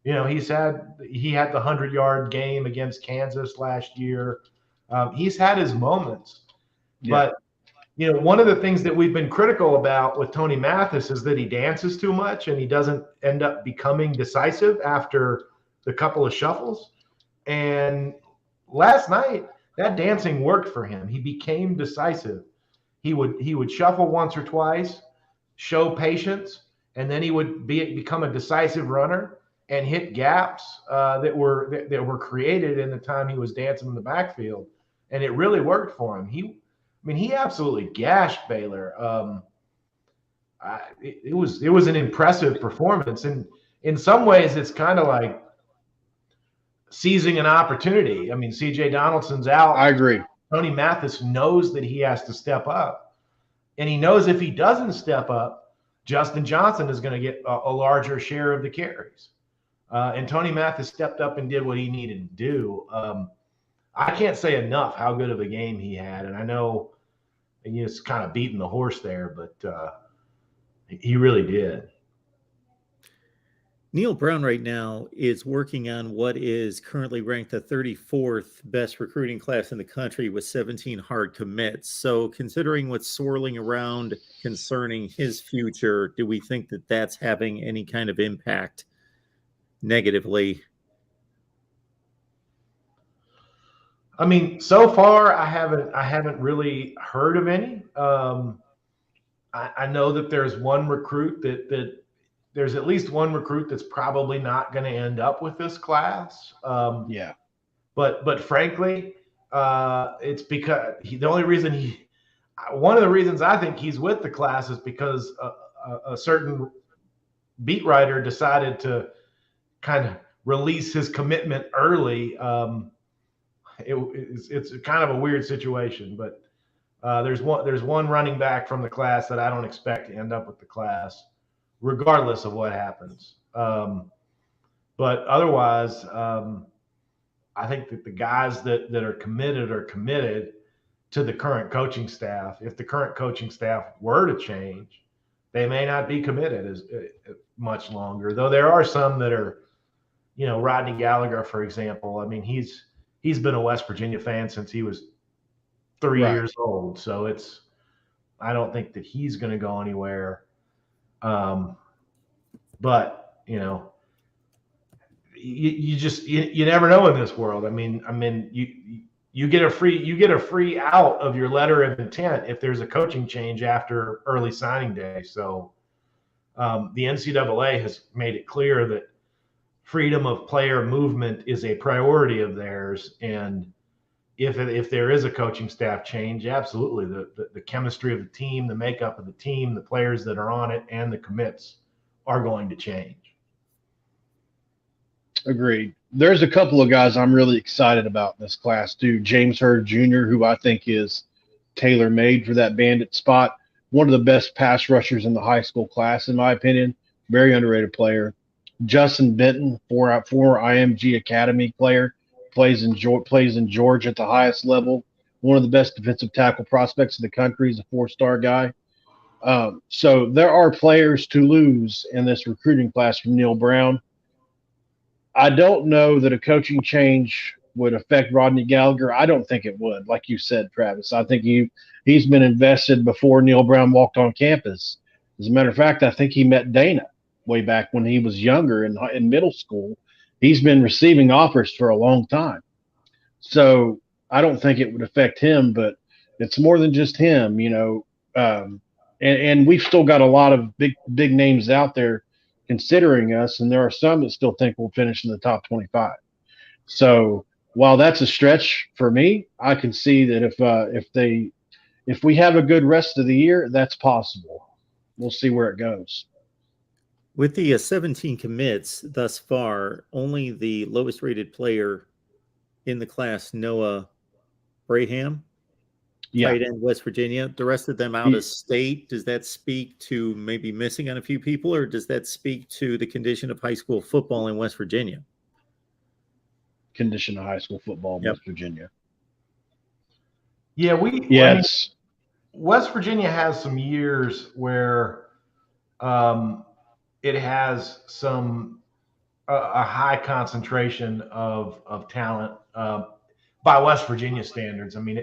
[SPEAKER 2] He had the 100-yard game against Kansas last year. He's had his moments, but one of the things that we've been critical about with Tony Mathis is that he dances too much and he doesn't end up becoming decisive after the couple of shuffles. And last night, that dancing worked for him. He became decisive. He would shuffle once or twice, show patience, and then he would become a decisive runner and hit gaps that were created in the time he was dancing in the backfield, and it really worked for him. He absolutely gashed Baylor. It was an impressive performance, and in some ways, it's kind of like seizing an opportunity. I mean, C.J. Donaldson's out.
[SPEAKER 3] I agree.
[SPEAKER 2] Tony Mathis knows that he has to step up, and he knows if he doesn't step up, Justin Johnson is going to get a larger share of the carries. And Tony Mathis stepped up and did what he needed to do. I can't say enough how good of a game he had. And I know it's kind of beating the horse there, but he really did.
[SPEAKER 1] Neil Brown right now is working on what is currently ranked the 34th best recruiting class in the country with 17 hard commits. So considering what's swirling around concerning his future, do we think that that's having any kind of impact negatively?
[SPEAKER 2] I mean, so far I haven't really heard of any. I know that there's one recruit that there's at least one recruit that's probably not going to end up with this class. But frankly, it's because one of the reasons I think he's with the class is because a certain beat writer decided to kind of release his commitment early. It's kind of a weird situation, but there's one running back from the class that I don't expect to end up with the class, regardless of what happens. But otherwise, I think that the guys that are committed to the current coaching staff. If the current coaching staff were to change, they may not be committed as much longer. Though there are some that are, Rodney Gallagher, for example. I mean, he's been a West Virginia fan since he was 3 years old. So I don't think that he's going to go anywhere. But you never know in this world. I mean, you get a free out of your letter of intent if there's a coaching change after early signing day. So the NCAA has made it clear that freedom of player movement is a priority of theirs. And if there is a coaching staff change, absolutely, the chemistry of the team, the makeup of the team, the players that are on it, and the commits are going to change.
[SPEAKER 3] Agreed. There's a couple of guys I'm really excited about in this class too. James Hurd Jr., who I think is tailor-made for that bandit spot. One of the best pass rushers in the high school class, in my opinion. Very underrated player. Justin Benton, former IMG Academy player, plays in Georgia at the highest level. One of the best defensive tackle prospects in the country. He's a 4-star guy. So there are players to lose in this recruiting class from Neil Brown. I don't know that a coaching change would affect Rodney Gallagher. I don't think it would, like you said, Travis. I think he's been invested before Neil Brown walked on campus. As a matter of fact, I think he met Dana way back when he was younger in middle school. He's been receiving offers for a long time. So I don't think it would affect him, but it's more than just him, and we've still got a lot of big names out there considering us, and there are some that still think we'll finish in the top 25. So while that's a stretch for me, I can see that if we have a good rest of the year, that's possible. We'll see where it goes.
[SPEAKER 1] With the 17 commits thus far, only the lowest rated player in the class, Noah Braham, tight end, West Virginia. The rest of them out of state. Does that speak to maybe missing on a few people, or does that speak to the condition of high school football in West Virginia?
[SPEAKER 3] Condition of high school football in West Virginia.
[SPEAKER 2] Yeah, West Virginia has some years where it has a high concentration of talent by West Virginia standards. I mean,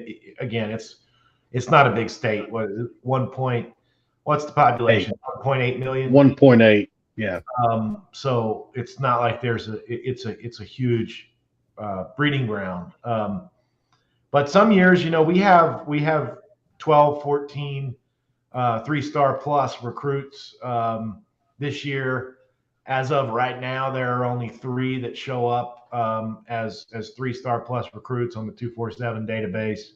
[SPEAKER 2] it's not a big state. What's the population? 1.8 million.
[SPEAKER 3] 1.8. Yeah.
[SPEAKER 2] So it's not like it's a huge breeding ground. But some years, we have 12, 14 3-star plus recruits. This year, as of right now, there are only 3 that show up as 3-star plus recruits on the 247 database.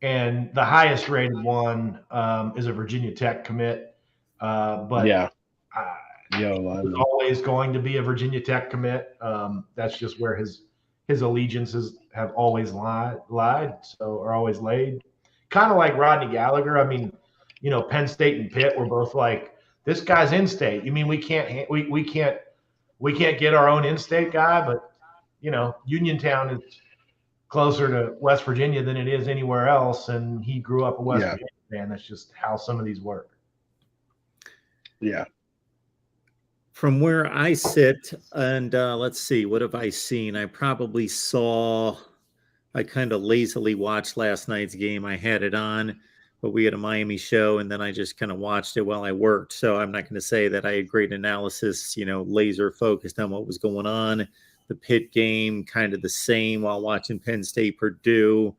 [SPEAKER 2] And the highest rated one is a Virginia Tech commit. But
[SPEAKER 3] yeah,
[SPEAKER 2] it's always going to be a Virginia Tech commit. That's just where his allegiances have always lied, so are always laid. Kind of like Rodney Gallagher. I mean, Penn State and Pitt were both like, this guy's in-state. You mean we can't get our own in-state guy? But Uniontown is closer to West Virginia than it is anywhere else, and he grew up a West Virginia fan. That's just how some of these work.
[SPEAKER 3] Yeah.
[SPEAKER 1] From where I sit, and let's see, what have I seen? I probably I kind of lazily watched last night's game. I had it on, but we had a Miami show, and then I just kind of watched it while I worked. So I'm not going to say that I had great analysis, laser focused on what was going on. The Pitt game, kind of the same while watching Penn State, Purdue.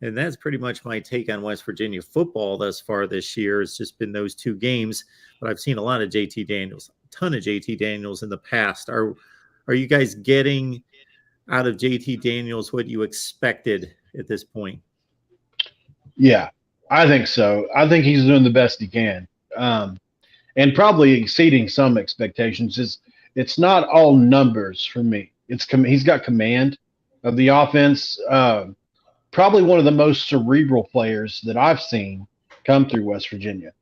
[SPEAKER 1] And that's pretty much my take on West Virginia football thus far this year. It's just been those 2 games, but I've seen a lot of JT Daniels, a ton of JT Daniels in the past. Are you guys getting out of JT Daniels what you expected at this point?
[SPEAKER 3] Yeah, I think so. I think he's doing the best he can, and probably exceeding some expectations. It's not all numbers for me. He's got command of the offense. Probably one of the most cerebral players that I've seen come through West Virginia.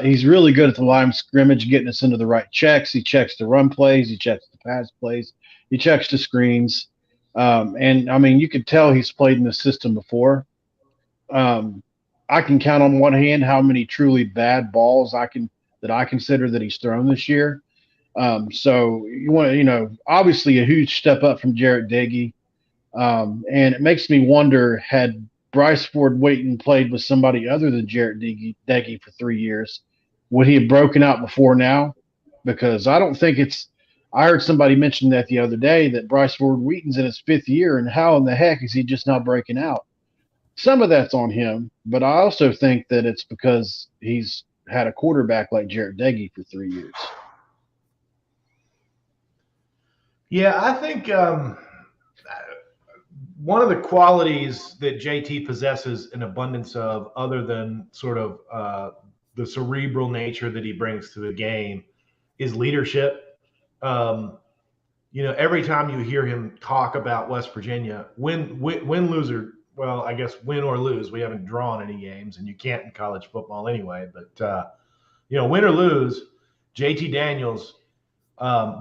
[SPEAKER 3] He's really good at the line of scrimmage, getting us into the right checks. He checks the run plays. He checks the pass plays. He checks the screens. And, I mean, you could tell he's played in the system before. I can count on one hand how many truly bad balls that I consider that he's thrown this year. So you want obviously a huge step up from Jarrett Diggy. And it makes me wonder, had Bryce Ford Wheaton played with somebody other than Jarrett Diggy for 3 years, would he have broken out before now? Because I don't think I heard somebody mention that the other day, that Bryce Ford Wheaton's in his 5th year, and how in the heck is he just now breaking out? Some of that's on him, but I also think that it's because he's had a quarterback like Jarrett Diggy for 3 years.
[SPEAKER 2] Yeah, I think one of the qualities that JT possesses an abundance of, other than sort of the cerebral nature that he brings to the game, is leadership. Every time you hear him talk about West Virginia, win, or lose, we haven't drawn any games, and you can't in college football anyway. But win or lose, JT Daniels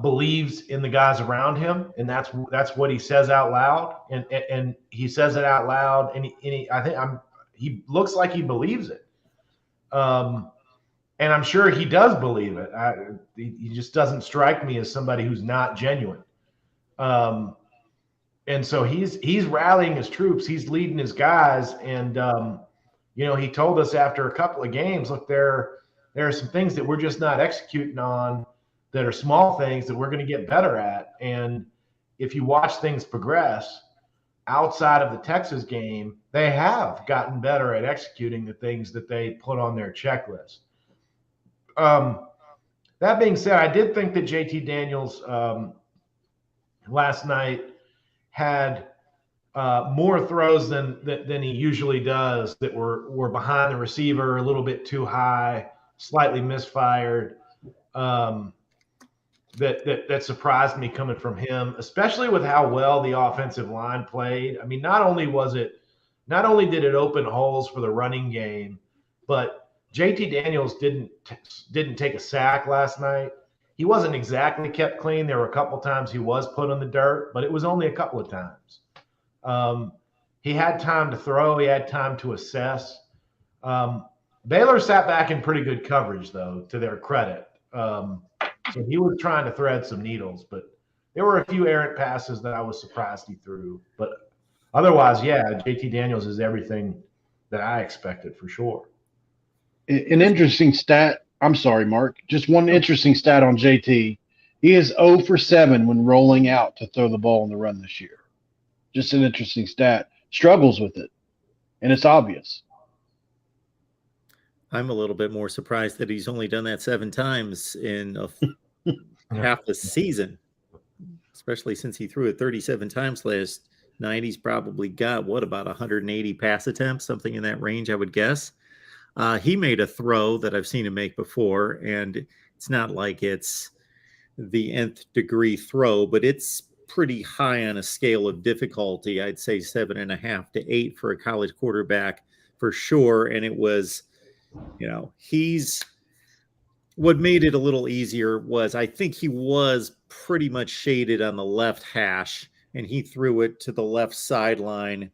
[SPEAKER 2] believes in the guys around him, and that's what he says out loud, and he says it out loud, and he looks like he believes it, and I'm sure he does believe it. He just doesn't strike me as somebody who's not genuine, and so he's rallying his troops, he's leading his guys, and he told us after a couple of games, look, there are some things that we're just not executing on, that are small things that we're going to get better at. And if you watch things progress outside of the Texas game, they have gotten better at executing the things that they put on their checklist. That being said, I did think that JT Daniels last night had more throws than he usually does that were behind the receiver, a little bit too high, slightly misfired. That surprised me coming from him, especially with how well the offensive line played. I mean, not only did it open holes for the running game, but JT Daniels didn't take a sack last night. He wasn't exactly kept clean. There were a couple times he was put on the dirt, but it was only a couple of times. He had time to throw. He had time to assess. Baylor sat back in pretty good coverage, though, to their credit. So he was trying to thread some needles, but there were a few errant passes that I was surprised he threw. But otherwise, yeah, JT Daniels is everything that I expected for sure.
[SPEAKER 3] An interesting stat. I'm sorry, Mark. Just one interesting stat on JT. He is 0 for 7 when rolling out to throw the ball on the run this year. Just an interesting stat. Struggles with it, and it's obvious.
[SPEAKER 1] I'm a little bit more surprised that he's only done that 7 times in half the season, especially since he threw it 37 times last night. He's probably got, about 180 pass attempts, something in that range, I would guess. He made a throw that I've seen him make before, and it's not like it's the nth degree throw, but it's pretty high on a scale of difficulty. I'd say 7.5 to 8 for a college quarterback for sure. And it was, what made it a little easier was I think he was pretty much shaded on the left hash, and he threw it to the left sideline.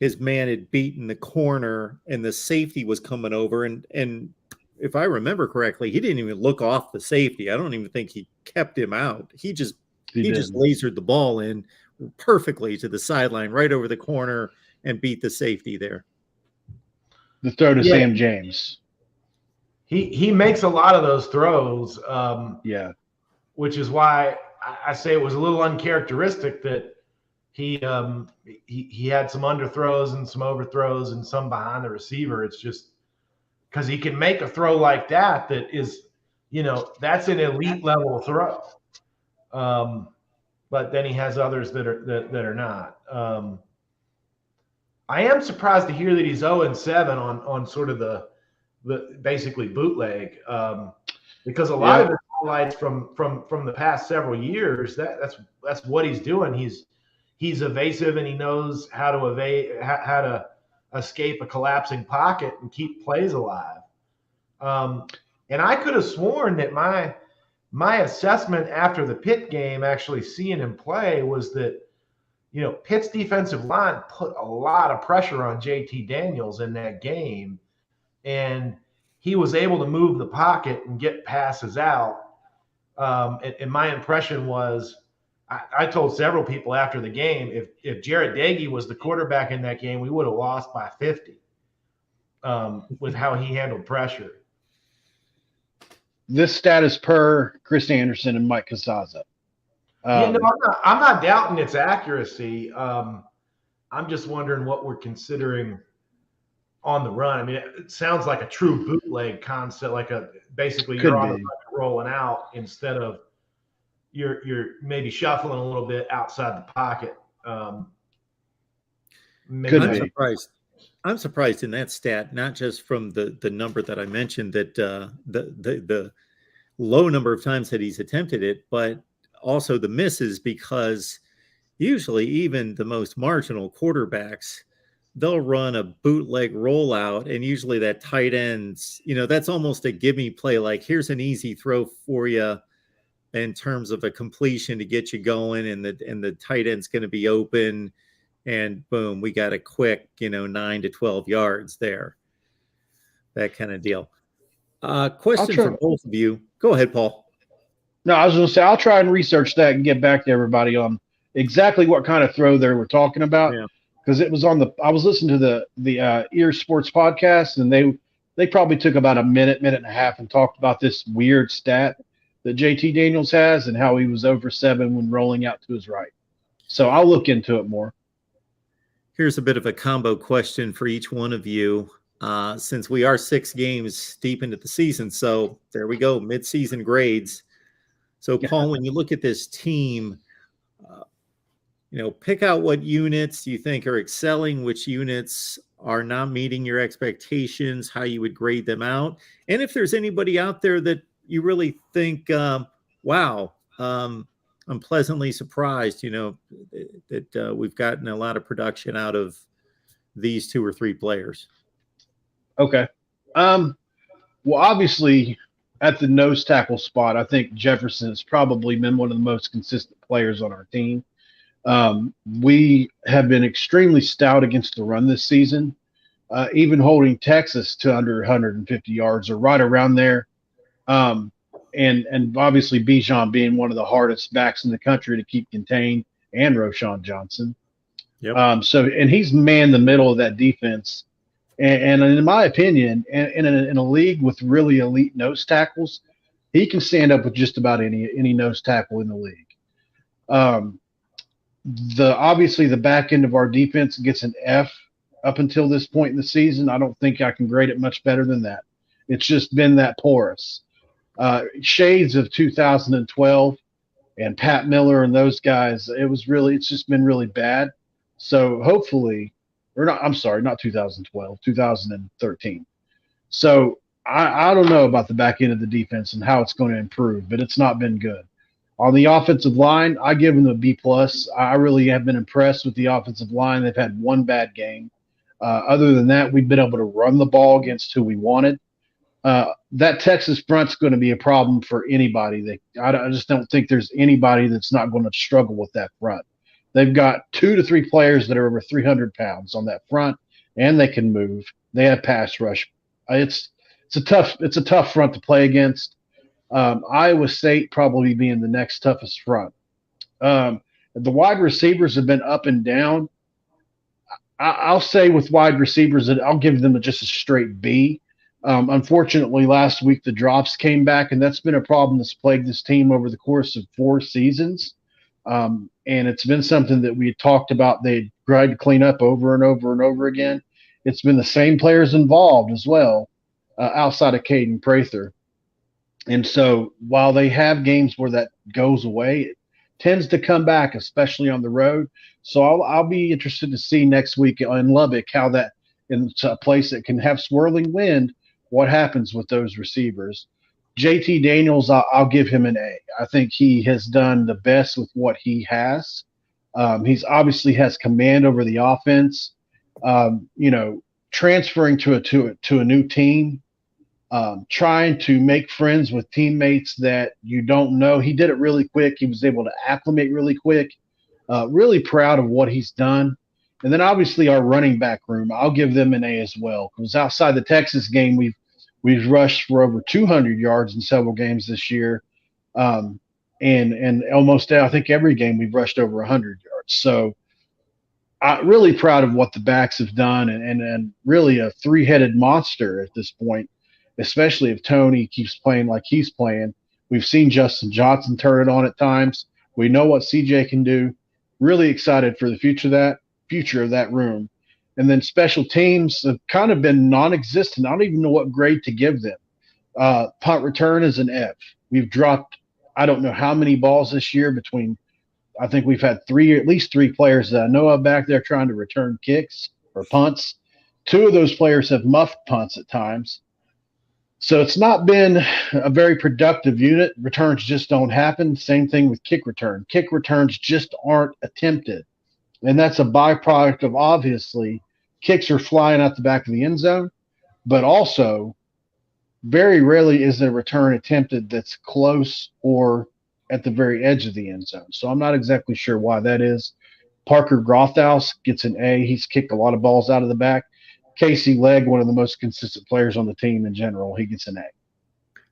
[SPEAKER 1] His man had beaten the corner, and the safety was coming over. And if I remember correctly, he didn't even look off the safety. I don't even think he kept him out. He just lasered the ball in perfectly to the sideline, right over the corner, and beat the safety there.
[SPEAKER 3] The throw to Sam James.
[SPEAKER 2] He makes a lot of those throws. Which is why I say it was a little uncharacteristic that he had some underthrows and some overthrows and some behind the receiver. It's just because he can make a throw like that is, that's an elite level throw. But then he has others that are not. I am surprised to hear that he's 0-7 on sort of the basically bootleg, because a lot of the highlights from the past several years, that's what he's doing. He's evasive, and he knows how to escape a collapsing pocket and keep plays alive. And I could have sworn that my assessment after the Pitt game, actually seeing him play, was that Pitt's defensive line put a lot of pressure on JT Daniels in that game, and he was able to move the pocket and get passes out. And my impression was, I told several people after the game, if Jarrett Dagey was the quarterback in that game, we would have lost by 50 with how he handled pressure.
[SPEAKER 3] This stat is per Chris Anderson and Mike Casazza.
[SPEAKER 2] I'm not doubting its accuracy. I'm just wondering what we're considering on the run. I mean, it sounds like a true bootleg concept, like basically you're on the run rolling out instead of you're maybe shuffling a little bit outside the pocket.
[SPEAKER 1] I'm surprised in that stat, not just from the number that I mentioned, that the low number of times that he's attempted it, but also the misses, because usually even the most marginal quarterbacks, they'll run a bootleg rollout, and usually that tight ends, that's almost a gimme play. Like, here's an easy throw for you. in terms of a completion to get you going, and the tight end's going to be open, and boom, we got a quick, 9 to 12 yards there. That kind of deal. Question for both of you. Go ahead, Paul.
[SPEAKER 3] No, I was going to say I'll try and research that and get back to everybody on exactly what kind of throw they were talking about, because it was I was listening to the Ear Sports podcast, and they probably took about a minute and a half and talked about this weird stat that JT Daniels has and how he was over 7 when rolling out to his right. So I'll look into it more.
[SPEAKER 1] Here's a bit of a combo question for each one of you, since we are 6 games deep into the season. So there we go, mid-season grades. So, Paul, when you look at this team, pick out what units you think are excelling, which units are not meeting your expectations, how you would grade them out. And if there's anybody out there that you really think, wow, I'm pleasantly surprised, that we've gotten a lot of production out of these 2 or 3 players.
[SPEAKER 3] Okay. Well, obviously, at the nose tackle spot, I think Jefferson has probably been one of the most consistent players on our team. We have been extremely stout against the run this season, even holding Texas to under 150 yards or right around there. And obviously Bijan being one of the hardest backs in the country to keep contained, and Roschon Johnson.
[SPEAKER 1] Yep.
[SPEAKER 3] And he's manned the middle of that defense. And in my opinion, in a league with really elite nose tackles, he can stand up with just about any nose tackle in the league. Obviously the back end of our defense gets an F up until this point in the season. I don't think I can grade it much better than that. It's just been that porous. Shades of 2012 and Pat Miller and those guys, it's just been really bad. So hopefully, or not, I'm sorry, not 2012, 2013. So I don't know about the back end of the defense and how it's going to improve, but it's not been good. On the offensive line, I give them a B+. I really have been impressed with the offensive line. They've had one bad game. Other than that, we've been able to run the ball against who we wanted. That Texas front's going to be a problem for anybody. I just don't think there's anybody that's not going to struggle with that front. They've got 2 to 3 players that are over 300 pounds on that front, and they can move. They have pass rush. It's a tough front to play against. Iowa State probably being the next toughest front. The wide receivers have been up and down. I'll say with wide receivers that I'll give them just a straight B. Unfortunately, last week the drops came back, and that's been a problem that's plagued this team over the course of 4 seasons. And it's been something that we had talked about. They tried to clean up over and over and over again. It's been the same players involved as well, outside of Caden Prather. And so while they have games where that goes away, it tends to come back, especially on the road. So I'll be interested to see next week in Lubbock how that, in a place that can have swirling wind, what happens with those receivers. JT Daniels, I'll give him an A. I think he has done the best with what he has. He's obviously has command over the offense. Transferring to a new team, trying to make friends with teammates that you don't know. He did it really quick. He was able to acclimate really quick. Really proud of what he's done. And then obviously our running back room, I'll give them an A as well. Because outside the Texas game, we've rushed for over 200 yards in several games this year. And almost, I think every game we've rushed over 100 yards. So I'm really proud of what the backs have done, and really a 3-headed monster at this point, especially if Tony keeps playing like he's playing. We've seen Justin Johnson turn it on at times. We know what CJ can do. Really excited for the future of that room. And then special teams have kind of been non-existent. I don't even know what grade to give them. Punt return is an F. We've dropped, I don't know how many balls this year between, I think we've had at least three players that I know of back there trying to return kicks or punts. 2 of those players have muffed punts at times. So it's not been a very productive unit. Returns just don't happen. Same thing with kick return. Kick returns just aren't attempted. And that's a byproduct of, obviously, kicks are flying out the back of the end zone, but also very rarely is a return attempted that's close or at the very edge of the end zone. So I'm not exactly sure why that is. Parker Grothaus gets an A. He's kicked a lot of balls out of the back. Casey Legg, one of the most consistent players on the team in general, he gets an A.
[SPEAKER 1] I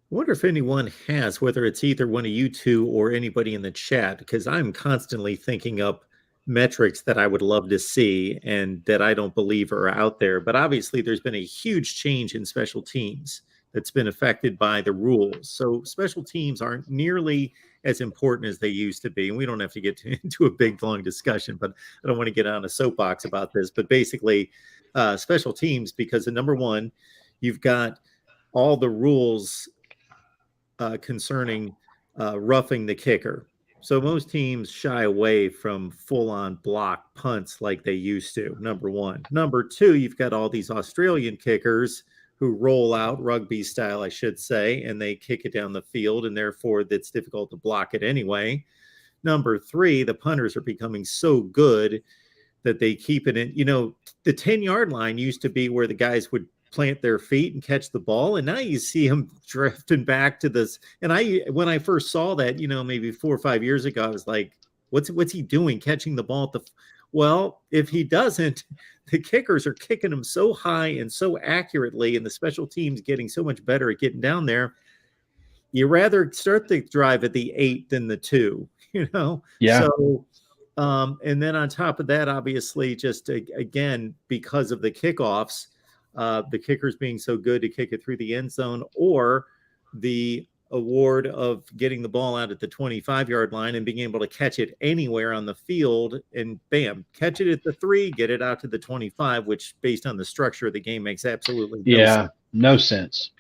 [SPEAKER 1] wonder if anyone has, whether it's either one of you two or anybody in the chat, because I'm constantly thinking up metrics that I would love to see and that I don't believe are out there. But obviously, there's been a huge change in special teams that's been affected by the rules. So special teams aren't nearly as important as they used to be. And we don't have to get into a big, long discussion, but I don't want to get on a soapbox about this. But basically, special teams, because the number one, you've got all the rules concerning roughing the kicker. So most teams shy away from full-on block punts like they used to, number one. Number two, you've got all these Australian kickers who roll out, rugby style, I should say, and they kick it down the field, and therefore it's difficult to block it anyway. Number three, the punters are becoming so good that they keep it in. You know, the 10-yard line used to be where the guys would plant their feet and catch the ball, and now you see him drifting back to this. And when I first saw that, you know, maybe 4 or 5 years ago, I was like, what's he doing catching the ball at the well, if he doesn't, the kickers are kicking him so high and so accurately, and the special teams getting so much better at getting down there. You rather start the drive at the 8 than the 2, you know?
[SPEAKER 3] Yeah.
[SPEAKER 1] So and then on top of that, obviously, just again, because of the kickoffs, the kickers being so good to kick it through the end zone, or the award of getting the ball out at the 25-yard line and being able to catch it anywhere on the field and bam, catch it at the 3, get it out to the 25, which based on the structure of the game makes absolutely no sense.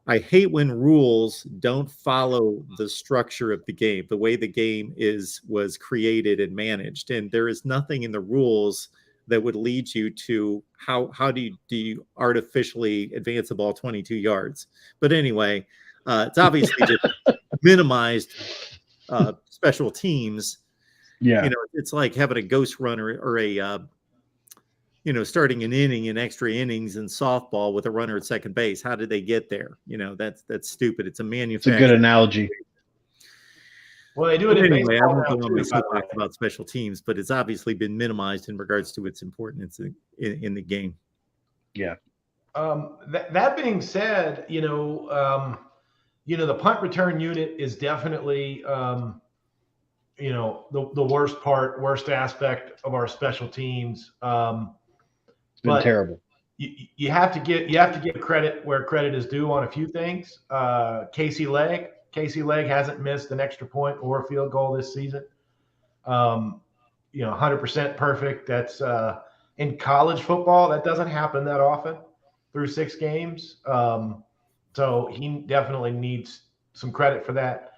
[SPEAKER 1] I hate when rules don't follow the structure of the game, the way the game was created and managed. And there is nothing in the rules that would lead you to how do you artificially advance the ball 22 yards. But anyway, it's obviously just minimized special teams.
[SPEAKER 3] Yeah.
[SPEAKER 1] You know, it's like having a ghost runner or a, starting an inning in extra innings in softball with a runner at second base. How did they get there? You know, that's stupid. It's a manufacturer.
[SPEAKER 3] It's a good analogy.
[SPEAKER 2] Well, they do it
[SPEAKER 1] anyway. I won't go on my soapbox about special teams, but it's obviously been minimized in regards to its importance in the game.
[SPEAKER 3] Yeah.
[SPEAKER 2] That being said, the punt return unit is definitely, the worst aspect of our special teams.
[SPEAKER 3] It's been terrible.
[SPEAKER 2] You have to give credit where credit is due on a few things. Casey Legg hasn't missed an extra point or a field goal this season. 100% perfect. That's in college football, that doesn't happen that often through 6 games. So he definitely needs some credit for that.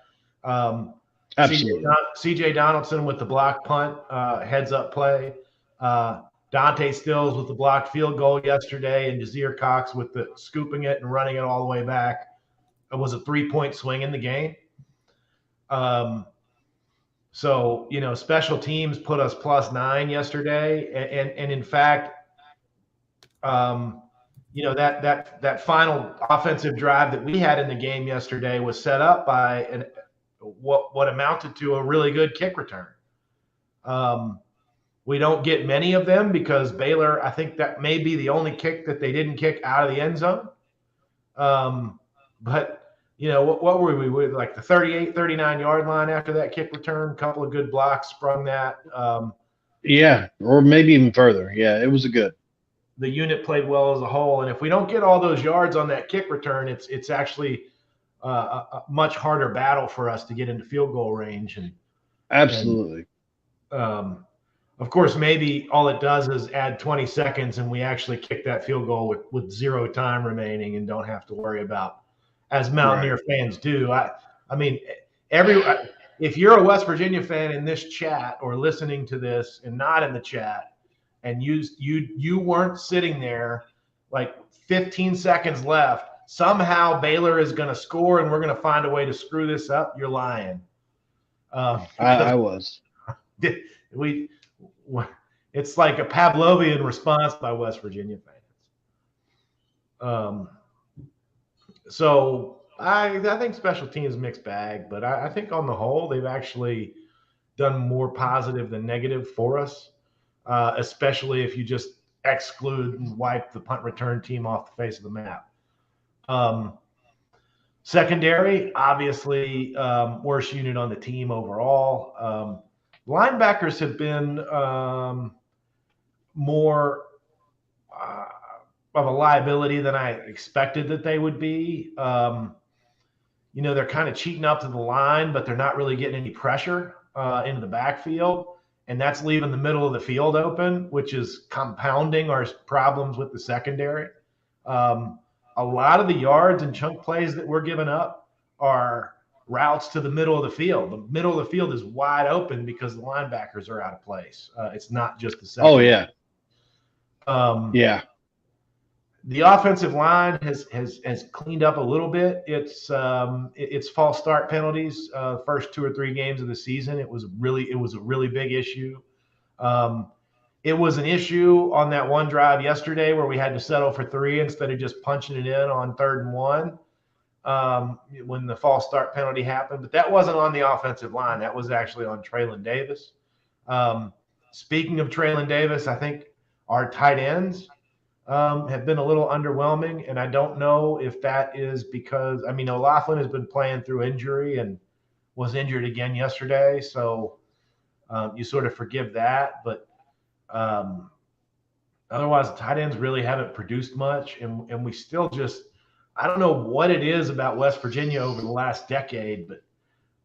[SPEAKER 3] Absolutely.
[SPEAKER 2] CJ Donaldson with the block punt, heads up play. Dante Stills with the blocked field goal yesterday, and Jazir Cox with the scooping it and running it all the way back. It was a 3-point swing in the game. So, special teams put us +9 yesterday. And in fact, that final offensive drive that we had in the game yesterday was set up by what amounted to a really good kick return. We don't get many of them because Baylor, I think that may be the only kick that they didn't kick out of the end zone. But what were we with, like the 38, 39-yard line after that kick return? A couple of good blocks sprung that.
[SPEAKER 3] Yeah, or maybe even further. Yeah, it was a good.
[SPEAKER 2] The unit played well as a whole, and if we don't get all those yards on that kick return, it's actually a much harder battle for us to get into field goal range.
[SPEAKER 3] Absolutely.
[SPEAKER 2] Of course, maybe all it does is add 20 seconds, and we actually kick that field goal with 0 time remaining and don't have to worry about, as Mountaineer fans do. I mean, if you're a West Virginia fan in this chat or listening to this and not in the chat, and you weren't sitting there like 15 seconds left, somehow Baylor is going to score and we're going to find a way to screw this up, you're lying.
[SPEAKER 3] I was.
[SPEAKER 2] It's like a Pavlovian response by West Virginia fans. So I think special teams mixed bag, but I think on the whole they've actually done more positive than negative for us, especially if you just exclude and wipe the punt return team off the face of the map. Secondary, obviously, worst unit on the team overall. Linebackers have been more of a liability than I expected that they would be. They're kind of cheating up to the line, but they're not really getting any pressure into the backfield. And that's leaving the middle of the field open, which is compounding our problems with the secondary. A lot of the yards and chunk plays that we're giving up are routes to the middle of the field. The middle of the field is wide open because the linebackers are out of place. It's not just the secondary.
[SPEAKER 3] Oh, yeah. Yeah.
[SPEAKER 2] The offensive line has cleaned up a little bit. It's false start penalties. First 2 or 3 games of the season, it was a really big issue. It was an issue on that one drive yesterday where we had to settle for 3 instead of just punching it in on 3rd and 1 when the false start penalty happened. But that wasn't on the offensive line. That was actually on Traylon Davis. Speaking of Traylon Davis, I think our tight ends have been a little underwhelming, and I don't know if that is because, O'Laughlin has been playing through injury and was injured again yesterday, so you sort of forgive that. But otherwise, the tight ends really haven't produced much, and we still just – I don't know what it is about West Virginia over the last decade, but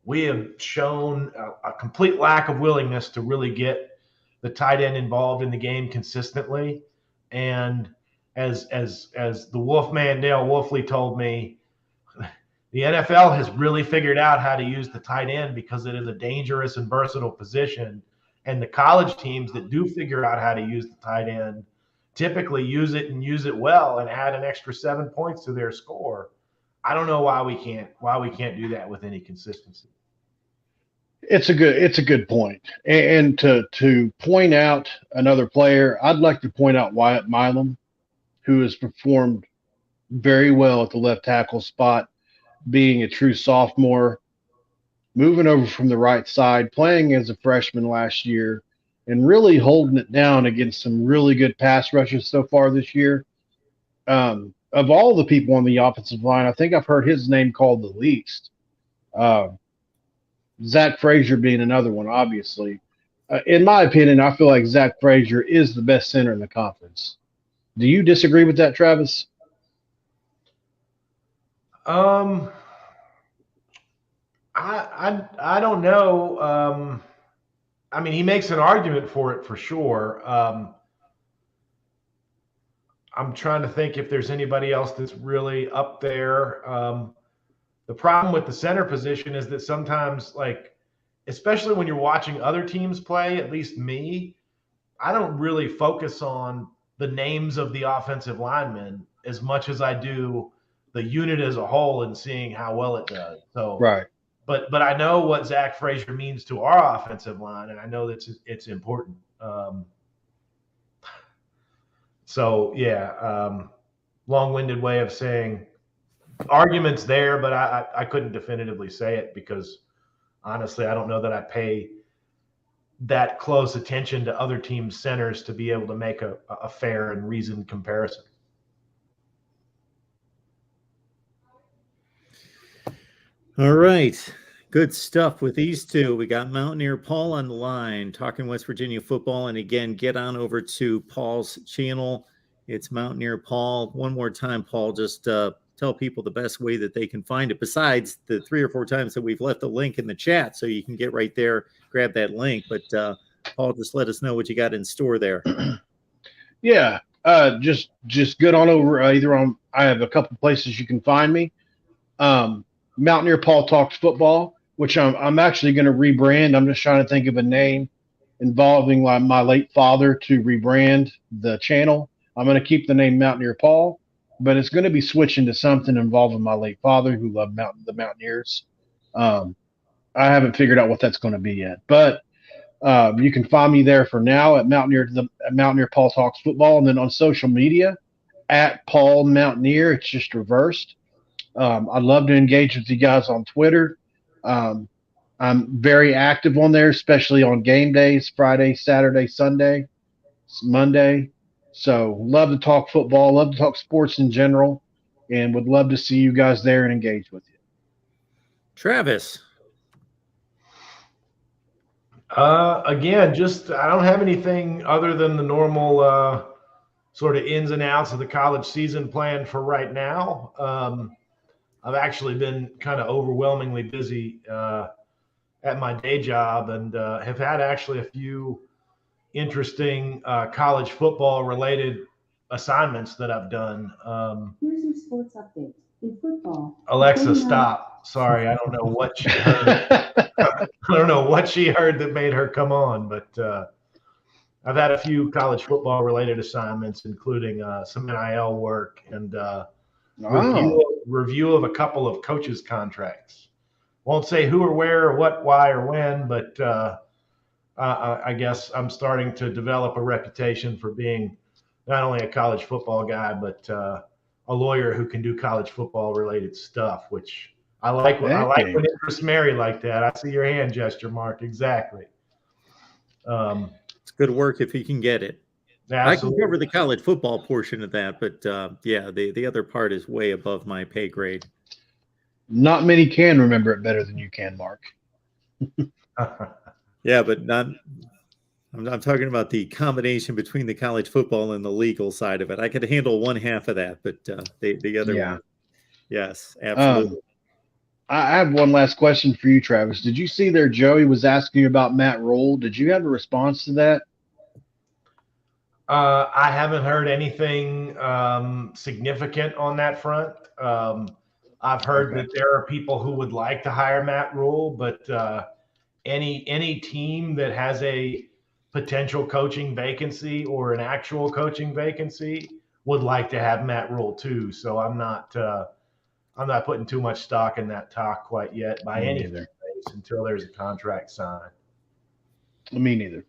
[SPEAKER 2] we have shown a complete lack of willingness to really get the tight end involved in the game consistently. And as the Wolfman Dale Wolfley told me, the NFL has really figured out how to use the tight end because it is a dangerous and versatile position. And the college teams that do figure out how to use the tight end typically use it and use it well and add an extra 7 points to their score. I don't know why we can't do that with any consistency.
[SPEAKER 3] It's a good point. And to point out another player, I'd like to point out Wyatt Milam, who has performed very well at the left tackle spot, being a true sophomore, moving over from the right side, playing as a freshman last year, and really holding it down against some really good pass rushers so far this year. Of all the people on the offensive line, I think I've heard his name called the least. Zach Frazier being another one, obviously. In my opinion, I feel like Zach Frazier is the best center in the conference. Do you disagree with that, Travis?
[SPEAKER 2] I don't know. He makes an argument for it for sure. I'm trying to think if there's anybody else that's really up there. The problem with the center position is that sometimes, especially when you're watching other teams play, at least me, I don't really focus on the names of the offensive linemen as much as I do the unit as a whole and seeing how well it does. So,
[SPEAKER 3] right.
[SPEAKER 2] But I know what Zach Frazier means to our offensive line, and I know that it's important. Long-winded way of saying arguments there, but I couldn't definitively say it because, honestly, I don't know that I pay that close attention to other teams' centers to be able to make a fair and reasoned comparison.
[SPEAKER 1] All right. Good stuff with these two. We got Mountaineer Paul on the line talking West Virginia football. And again, get on over to Paul's channel. It's Mountaineer Paul. One more time, Paul, just tell people the best way that they can find it, besides the 3 or 4 times that we've left the link in the chat, so you can get right there, grab that link. But Paul, just let us know what you got in store there.
[SPEAKER 3] Yeah, just get on over I have a couple places you can find me. Mountaineer Paul Talks Football, which I'm actually going to rebrand. I'm just trying to think of a name involving my late father to rebrand the channel. I'm going to keep the name Mountaineer Paul, but it's going to be switching to something involving my late father who loved the Mountaineers. I haven't figured out what that's going to be yet, but you can find me there for now at Mountaineer Paul Talks Football, and then on social media at Paul Mountaineer. It's just reversed. I'd love to engage with you guys on Twitter. I'm very active on there, especially on game days, Friday, Saturday, Sunday, Monday. So love to talk football, love to talk sports in general, and would love to see you guys there and engage with you.
[SPEAKER 1] Travis.
[SPEAKER 2] Again, just I don't have anything other than the normal sort of ins and outs of the college season planned for right now. I've actually been kind of overwhelmingly busy at my day job and have had actually a few interesting college football related assignments that I've done.
[SPEAKER 5] Here's your sports update. In football,
[SPEAKER 2] Alexa, stop. Sorry, I don't know what she heard. I don't know what she heard that made her come on, but I've had a few college football related assignments, including some NIL work and review of a couple of coaches' contracts. Won't say who or where or what, why or when, but I guess I'm starting to develop a reputation for being not only a college football guy, but a lawyer who can do college football related stuff, which I like. I like when interests Mary like that. I see your hand gesture, Mark. Exactly.
[SPEAKER 1] It's good work if he can get it.
[SPEAKER 2] Absolutely.
[SPEAKER 1] I can cover the college football portion of that, but yeah, the other part is way above my pay grade.
[SPEAKER 3] Not many can remember it better than you can, Mark.
[SPEAKER 1] Yeah, but not. I'm talking about the combination between the college football and the legal side of it. I could handle one half of that, but the other one, yes, absolutely.
[SPEAKER 3] I have one last question for you, Travis. Did you see there Joey was asking you about Matt Rule? Did you have a response to that?
[SPEAKER 2] I haven't heard anything significant on that front. I've heard that there are people who would like to hire Matt Rule, but any team that has a potential coaching vacancy or an actual coaching vacancy would like to have Matt Rule too. So I'm not putting too much stock in that talk quite yet by any means until there's a contract signed.
[SPEAKER 3] Me neither.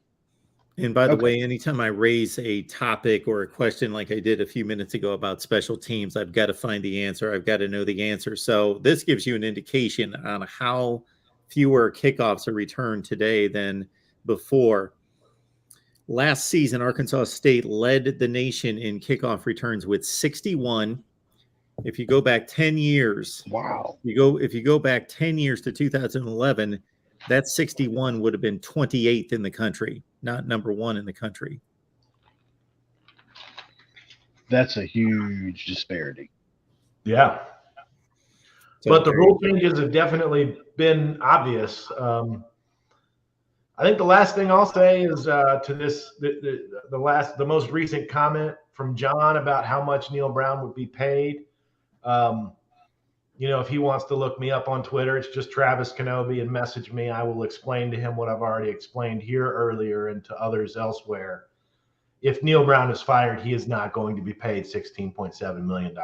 [SPEAKER 1] And by the way, anytime I raise a topic or a question like I did a few minutes ago about special teams, I've got to find the answer. I've got to know the answer. So this gives you an indication on how fewer kickoffs are returned today than before. Last season, Arkansas State led the nation in kickoff returns with 61. If you go back 10 years,
[SPEAKER 3] wow.
[SPEAKER 1] If you go back 10 years to 2011, that 61 would have been 28th in the country, not number one in the country.
[SPEAKER 3] That's a huge disparity.
[SPEAKER 2] Yeah. So, but the rule changes have definitely been obvious. I think the last thing I'll say is to this, the most recent comment from John about how much Neil Brown would be paid. If he wants to look me up on Twitter, it's just Travis Kenobi and message me. I will explain to him what I've already explained here earlier and to others elsewhere. If Neil Brown is fired, he is not going to be paid $16.7 million.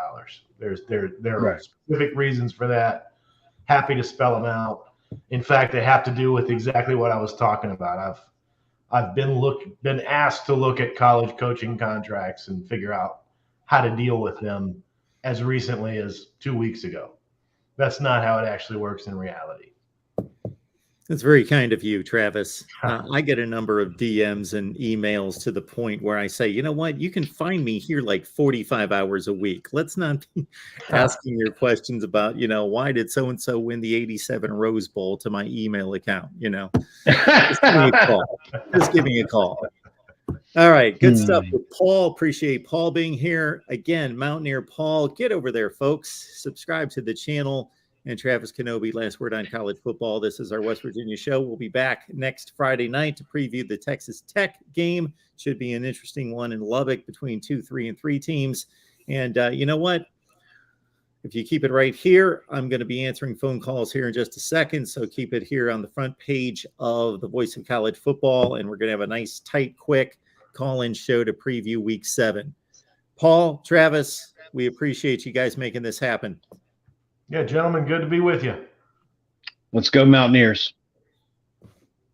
[SPEAKER 2] There are specific reasons for that. Happy to spell them out. In fact, they have to do with exactly what I was talking about. I've been asked to look at college coaching contracts and figure out how to deal with them as recently as 2 weeks ago. That's not how it actually works in reality.
[SPEAKER 1] That's very kind of you, Travis. I get a number of DMs and emails to the point where I say, you know what, you can find me here like 45 hours a week. Let's not be asking your questions about, why did so-and-so win the 87 Rose Bowl to my email account, Just give me a call. Just give me a call. All right, good stuff with Paul. Appreciate Paul being here. Again, Mountaineer Paul, get over there, folks. Subscribe to the channel. And Travis Kenobi, last word on college football. This is our West Virginia show. We'll be back next Friday night to preview the Texas Tech game. Should be an interesting one in Lubbock between 2, 3, and 3 teams. And you know what? If you keep it right here, I'm going to be answering phone calls here in just a second. So keep it here on the front page of the Voice of College Football. And we're going to have a nice, tight, quick call-in show to preview Week 7. Paul, Travis, we appreciate you guys making this happen.
[SPEAKER 2] Yeah, gentlemen, good to be with you.
[SPEAKER 3] Let's go Mountaineers.